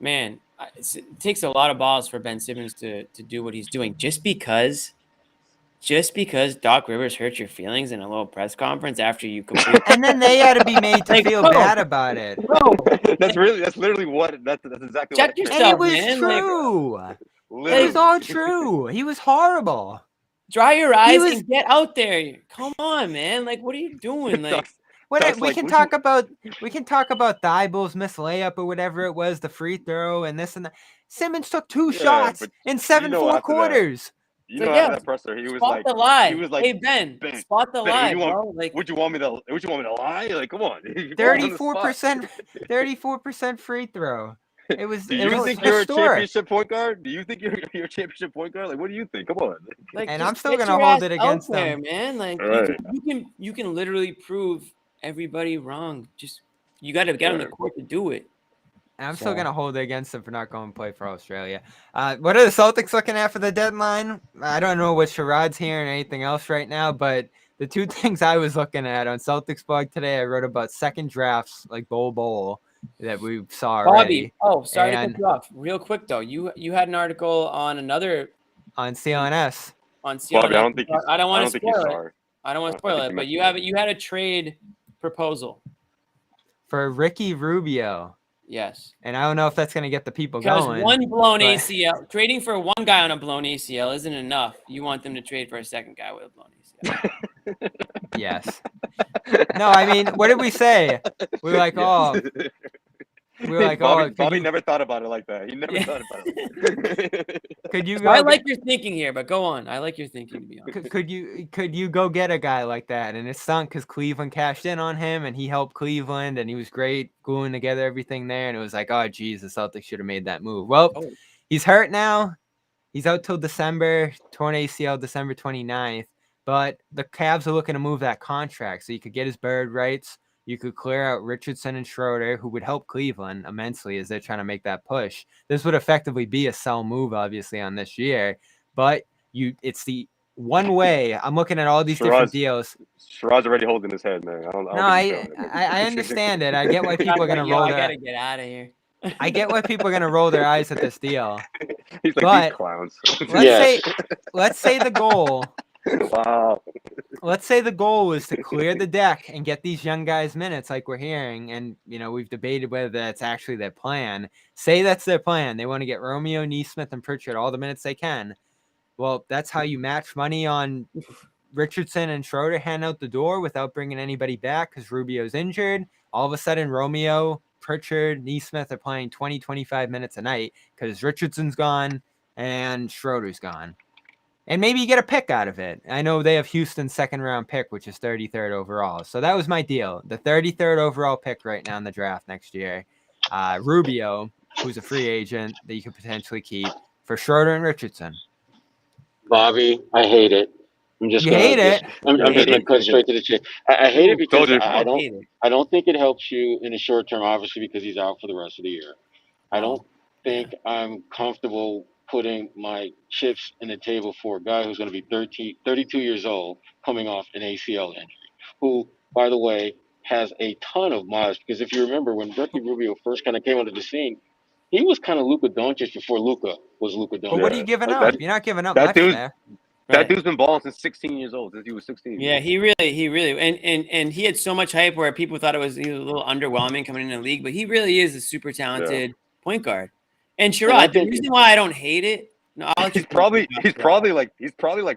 man, it takes a lot of balls for Ben Simmons to do what he's doing just because Doc Rivers hurt your feelings in a little press conference after you complete. And then they had to be made to feel bad about it. That's literally what that's exactly Check what yourself, and it was man. true. It was all true. He was horrible. Dry your eyes and get out there. Come on, man. Like, what are you doing? Like, we can talk about Thibault's missed layup or whatever it was, the free throw and this and that. Simmons took 2 shots in 7 4 quarters. That presser, he was like, "Hey Ben, spot the lie, bro." Like, would you want me to lie? Like, come on. 34% free throw. It was. Do you think you're a championship point guard? Do you think you're a championship point guard? Like, what do you think? Come on. Like, and I'm still gonna hold it against them, man. Like, you can literally prove everybody wrong. Just you got to get on the court to do it. I'm still going to hold it against him for not going to play for Australia. What are the Celtics looking at for the deadline? I don't know what Sherrod's hearing or anything else right now, but the two things I was looking at on Celtics blog today, I wrote about second drafts, like bowl, that we saw already. Bobby, sorry to cut you off. Real quick, though. You had an article on another... On CLNS. On CLNS. Bobby, I don't think I don't want to spoil it. sorry. I don't want to spoil it, but you had a trade proposal. For Ricky Rubio. Yes. And I don't know if that's going to get the people because going. One blown ACL, trading for one guy on a blown ACL isn't enough. You want them to trade for a second guy with a blown ACL. Yes. No, I mean, what did we say? We were like, Bobby never thought about it like that. He never thought about it. Could you? So I like your thinking here, but go on. I like your thinking, to be honest. Could you go get a guy like that? And it stunk because Cleveland cashed in on him, and he helped Cleveland, and he was great gluing together everything there. And it was like, oh, geez, the Celtics should have made that move. Well, he's hurt now. He's out till December, torn ACL, December 29th. But the Cavs are looking to move that contract so you could get his bird rights. You could clear out Richardson and Schroeder, who would help Cleveland immensely as they're trying to make that push. This would effectively be a sell move, obviously, on this year. But it's the one way. I'm looking at all these different deals. Sherrod's already holding his head, man. I understand it. I get why people are going to roll their eyes. I got to get out of here. I get why people are going to roll their eyes at this deal. He's like, these clowns. Let's say the goal... Wow. Let's say the goal was to clear the deck and get these young guys minutes like we're hearing. And, we've debated whether that's actually their plan. Say that's their plan. They want to get Romeo, Neesmith, and Pritchard all the minutes they can. Well, that's how you match money on Richardson and Schroeder hand out the door without bringing anybody back because Rubio's injured. All of a sudden, Romeo, Pritchard, Neesmith are playing 20, 25 minutes a night because Richardson's gone and Schroeder's gone. And maybe you get a pick out of it. I know they have Houston's second-round pick, which is 33rd overall. So that was my deal. The 33rd overall pick right now in the draft next year. Rubio, who's a free agent that you could potentially keep, for Schroeder and Richardson. Bobby, I hate it. I'm just going to cut straight to the chase. I hate it because I don't think it helps you in the short term, obviously, because he's out for the rest of the year. I don't think I'm comfortable putting my chips in the table for a guy who's going to be 32 years old coming off an ACL injury, who, by the way, has a ton of miles. Because if you remember, when Ricky Rubio first kind of came onto the scene, he was kind of Luka Doncic before Luka was Luka Doncic. But what are you giving up? You're not giving up much there. That dude's been balling since 16 years old, since he was 16. Yeah, he really, and he had so much hype where people thought he was a little underwhelming coming in the league, but he really is a super talented point guard. And Sherrod, the reason why I don't hate it, he's probably like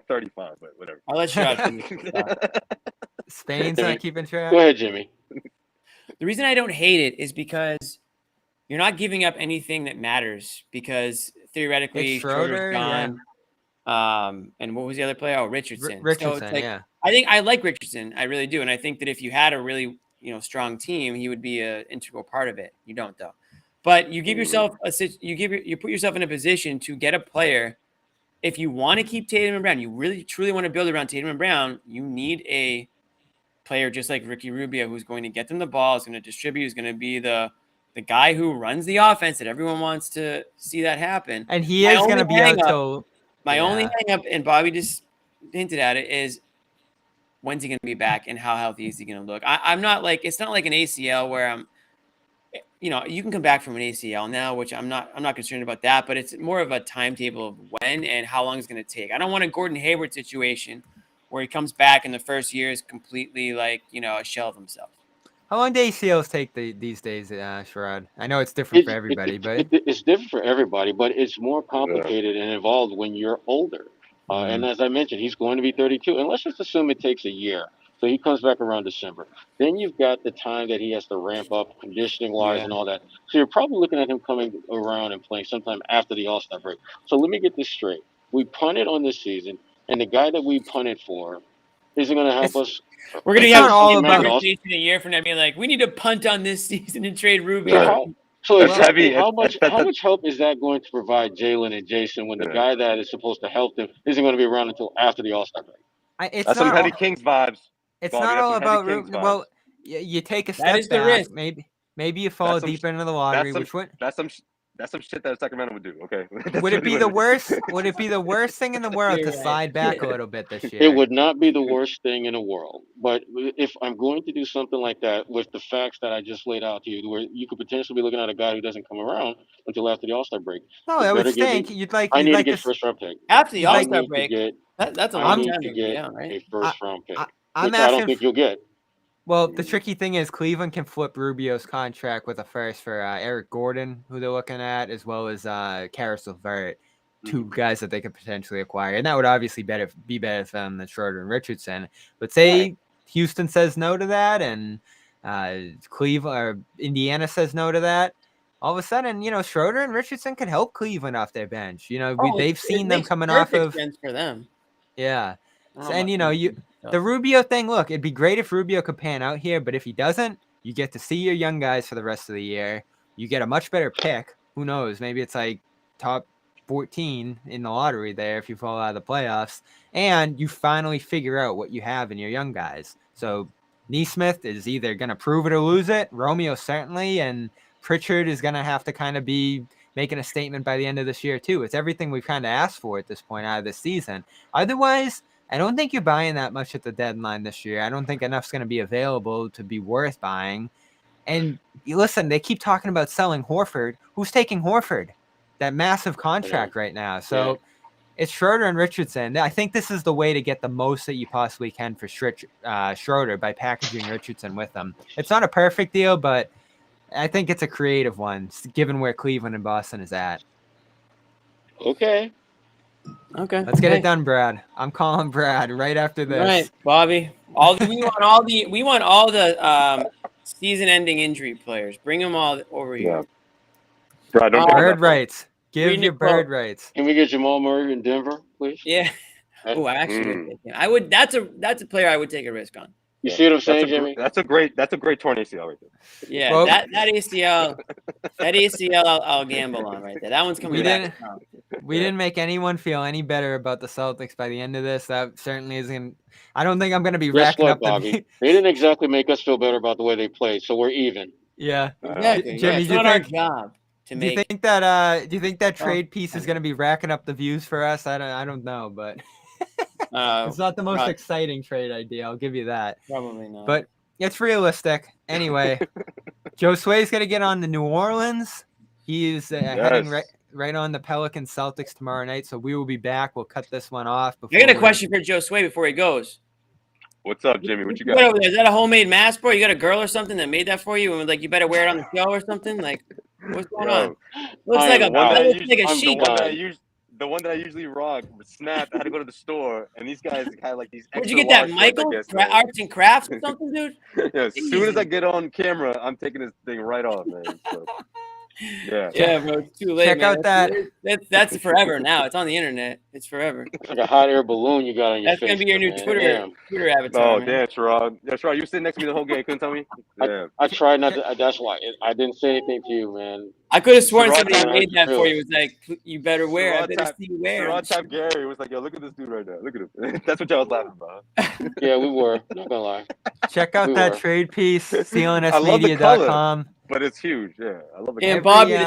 35, but whatever. I'll let Sherrod finish. Spain's not keeping track. Go ahead, Jimmy. The reason I don't hate it is because you're not giving up anything that matters. Because theoretically, Schroeder's gone. Yeah. And what was the other player? Oh, Richardson. Richardson, so yeah. I think I like Richardson. I really do, and I think that if you had a really strong team, he would be an integral part of it. You don't though. But you give yourself you put yourself in a position to get a player. If you want to keep Tatum and Brown, you really truly want to build around Tatum and Brown, you need a player just like Ricky Rubio who's going to get them the ball, is going to distribute, is going to be the guy who runs the offense that everyone wants to see that happen. And he is going to be until my only hang up, and Bobby just hinted at it, is when's he going to be back and how healthy is he going to look? I'm not like, it's not like an ACL where I'm, you can come back from an ACL now, which I'm not concerned about that, but it's more of a timetable of when and how long it's going to take. I don't want a Gordon Hayward situation where he comes back and the first year is completely like, a shell of himself. How long do ACLs take these days, Sherrod? I know it's different for everybody, but it's different for everybody, but it's more complicated and involved when you're older. And as I mentioned, he's going to be 32, and let's just assume it takes a year. So he comes back around December. Then you've got the time that he has to ramp up conditioning-wise and all that. So you're probably looking at him coming around and playing sometime after the All-Star break. So let me get this straight. We punted on this season, and the guy that we punted for isn't going to help us. We're going to have all a conversation a year from now being like, we need to punt on this season and trade Rubio. How much help is that going to provide Jalen and Jason when the guy that is supposed to help them isn't going to be around until after the All-Star break? That's some heavy Kings vibes. It's not all about Rubio. Well, you take a step back. Maybe you fall That's some deeper into the lottery, which would That's some shit that Sacramento would do. Okay. That's would it really be what the is. worst? Would it be the worst thing in the world You're to right. slide back a little bit this It year? would not be the worst thing in the world. But if I'm going to do something like that with the facts that I just laid out to you, where you could potentially be looking at a guy who doesn't come around until after the All-Star break, No, you that would better give stink. me. You'd I need to like get this. first round pick. After the You'd I like All-Star need to break, get. that's a I long need time to to be get out, right? a first round pick, I'm which I don't asking. think you'll get. Well, the tricky thing is Cleveland can flip Rubio's contract with a first for Eric Gordon, who they're looking at, as well as Karis LeVert, two guys that they could potentially acquire. And that would obviously be better for them than Schroeder and Richardson. But say Houston says no to that and Cleveland or Indiana says no to that, all of a sudden, Schroeder and Richardson could help Cleveland off their bench. They've seen them coming off of sense for them. Yeah. I don't know And about the Rubio thing, look, it'd be great if Rubio could pan out here, but if he doesn't, you get to see your young guys for the rest of the year. You get a much better pick. Who knows? Maybe it's like top 14 in the lottery there if you fall out of the playoffs. And you finally figure out what you have in your young guys. So Neesmith is either going to prove it or lose it. Romeo certainly. And Pritchard is going to have to kind of be making a statement by the end of this year too. It's everything we've kind of asked for at this point out of this season. Otherwise, I don't think you're buying that much at the deadline this year. I don't think enough's going to be available to be worth buying. And listen, they keep talking about selling Horford. Who's taking Horford? That massive contract right now. So it's Schroeder and Richardson. I think this is the way to get the most that you possibly can for Schroeder by packaging Richardson with them. It's not a perfect deal, but I think it's a creative one, given where Cleveland and Boston is at. Okay. Let's get it done, Brad. I'm calling Brad right after this. All right, Bobby. We want all the season-ending injury players. Bring them all over here. Yeah. Brad, don't get on that Bird phone. rights. Give Reading your it quote. bird rights. Can we get Jamal Murray in Denver, please? Yeah. Oh, I actually would take him. I would. That's a player I would take a risk on. You see what I'm saying, Jimmy? That's a great torn ACL right there. Yeah, Well- that ACL, I'll gamble on right there. That one's coming back. We didn't make anyone feel any better about the Celtics by the end of this. That certainly isn't. I don't think I'm going to be Guess racking what, up Bobby? the. They didn't exactly make us feel better about the way they played, so we're even. Yeah. Exactly. Jimmy, It's do you not our think- job to Do you make. think that trade piece is going to be racking up the views for us? I don't know, but it's not the most exciting trade idea. I'll give you that. Probably not. But it's realistic. Anyway, Josue's going to get on to New Orleans. He's heading right on the Pelicans Celtics tomorrow night. So we will be back. We'll cut this one off. I got a question for Josue before he goes. What's up, Jimmy? What you What got? over there? Is that a homemade mask, bro? You got a girl or something that made that for you, and like you better wear it on the show or something? Like, what's going on? Looks like a sheet. The one that I usually rock snapped. I had to go to the store, and these guys had like these. Where'd you get that, Michael? Arts and Crafts or something, dude? Yeah, as soon as I get on camera, I'm taking this thing right off, man. So, yeah, bro. It's too late. Check man. out that. That's forever now. It's on the internet. It's forever. It's like a hot air balloon you got on your That's face. gonna be your new man. Twitter Damn. avatar. Oh, man. damn, Sherrod. Yeah, Sherrod, you were sitting next to me the whole game. Couldn't tell me. Yeah. I tried not to. That's why I didn't say anything to you, man. I could have sworn Sherrod somebody type- made that for you. It was like, you better wear. I Sherrod better type- see you wear. Sherrod type Gary was like, yo, look at this dude right now. Look at him. That's what y'all was laughing about. Yeah, we were. Not gonna lie. Check out We that were. trade piece, I love the CLNSmedia.com. But it's huge. Yeah, I love it. And Bobby, the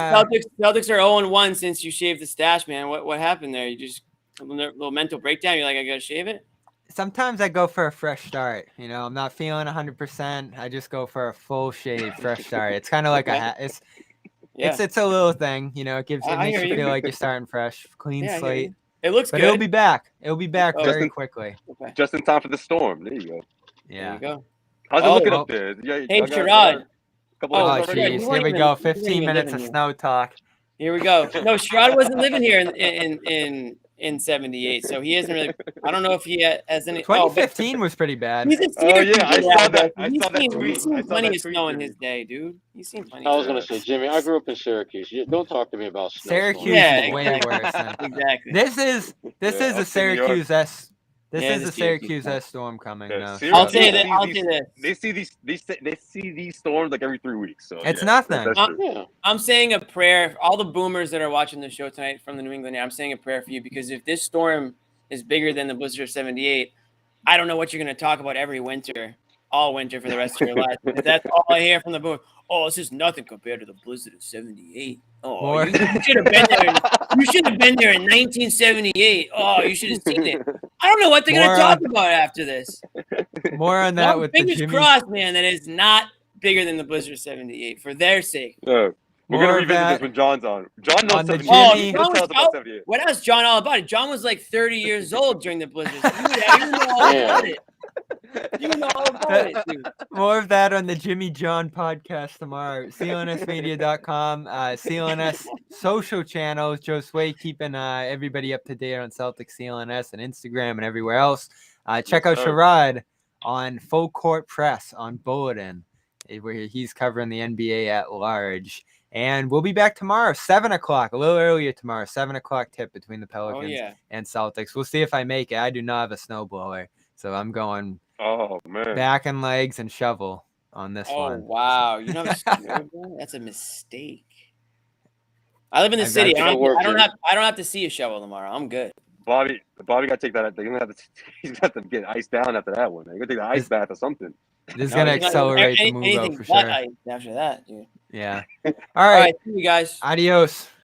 Celtics are 0-1 since you shaved the stash, man. What happened there? You just a little mental breakdown. You're like, I gotta shave it. Sometimes I go for a fresh start. I'm not feeling 100%. I just go for a full shave, fresh start. It's kind of like it's a little thing. It makes you feel like you're starting fresh, clean slate. It looks but good. It'll be back. It'll be back very quickly. Okay. Just in time for the storm. There you go. Yeah. There you go. How's it looking up there? Hey, Sherrod. Oh, jeez. Here we go. 15 minutes of snow talk. Here we go. No, Sherrod wasn't living here in 78, so he hasn't really. I don't know if he has any. 2015 was pretty bad. He's in I saw that. I saw that tweet. He's seen plenty of snow in his day, dude. He's seen plenty. I was gonna say, Jimmy, I grew up in Syracuse. Don't talk to me about snow. Syracuse Yeah, is way worse. Exactly. This is a Syracuse S. This Yeah, is a Syracuse S storm coming. Yeah, No. I'll say that. They see these storms like every 3 weeks. So It's nothing. I'm saying a prayer. All the boomers that are watching the show tonight from the New England area, I'm saying a prayer for you because if this storm is bigger than the blizzard of 78, I don't know what you're going to talk about every winter all winter for the rest of your life. That's all I hear from the booth. Oh, this is nothing compared to the blizzard of '78. Oh, you should have been there. You should have been there in 1978. Oh, you should have seen it. I don't know what they're going to talk about after this. More on that with the fingers Jimmy. crossed, man. That it's not bigger than the blizzard of '78 for their sake. Yeah. We're More gonna of revisit that this when John's on. John knows on the 78. Jimmy- He'll tell us about 78. What asked John all about it? John was like 30 years old during the blizzard. So you know all about it. You know all about it, dude. More of that on the Jimmy John podcast tomorrow. CLNSmedia.com, CLNS social channels. Josue keeping everybody up to date on Celtics, CLNS, and Instagram and everywhere else. Check out sir. Sherrod on Full Court Press on Bulletin, where he's covering the NBA at large. And we'll be back tomorrow, 7 o'clock, a little earlier tomorrow, 7 o'clock tip between the Pelicans and Celtics. We'll see if I make it. I do not have a snowblower, so I'm going back and legs and shovel on this one. Oh, wow. You know, that's a mistake. I live in the city. I don't have to see a shovel tomorrow. I'm good. Bobby got to take that. He's got to get iced down after that one. He's gonna take the ice bath or something. This is gonna accelerate the move out for sure. After that, dude. Yeah. All right, see you guys. Adios.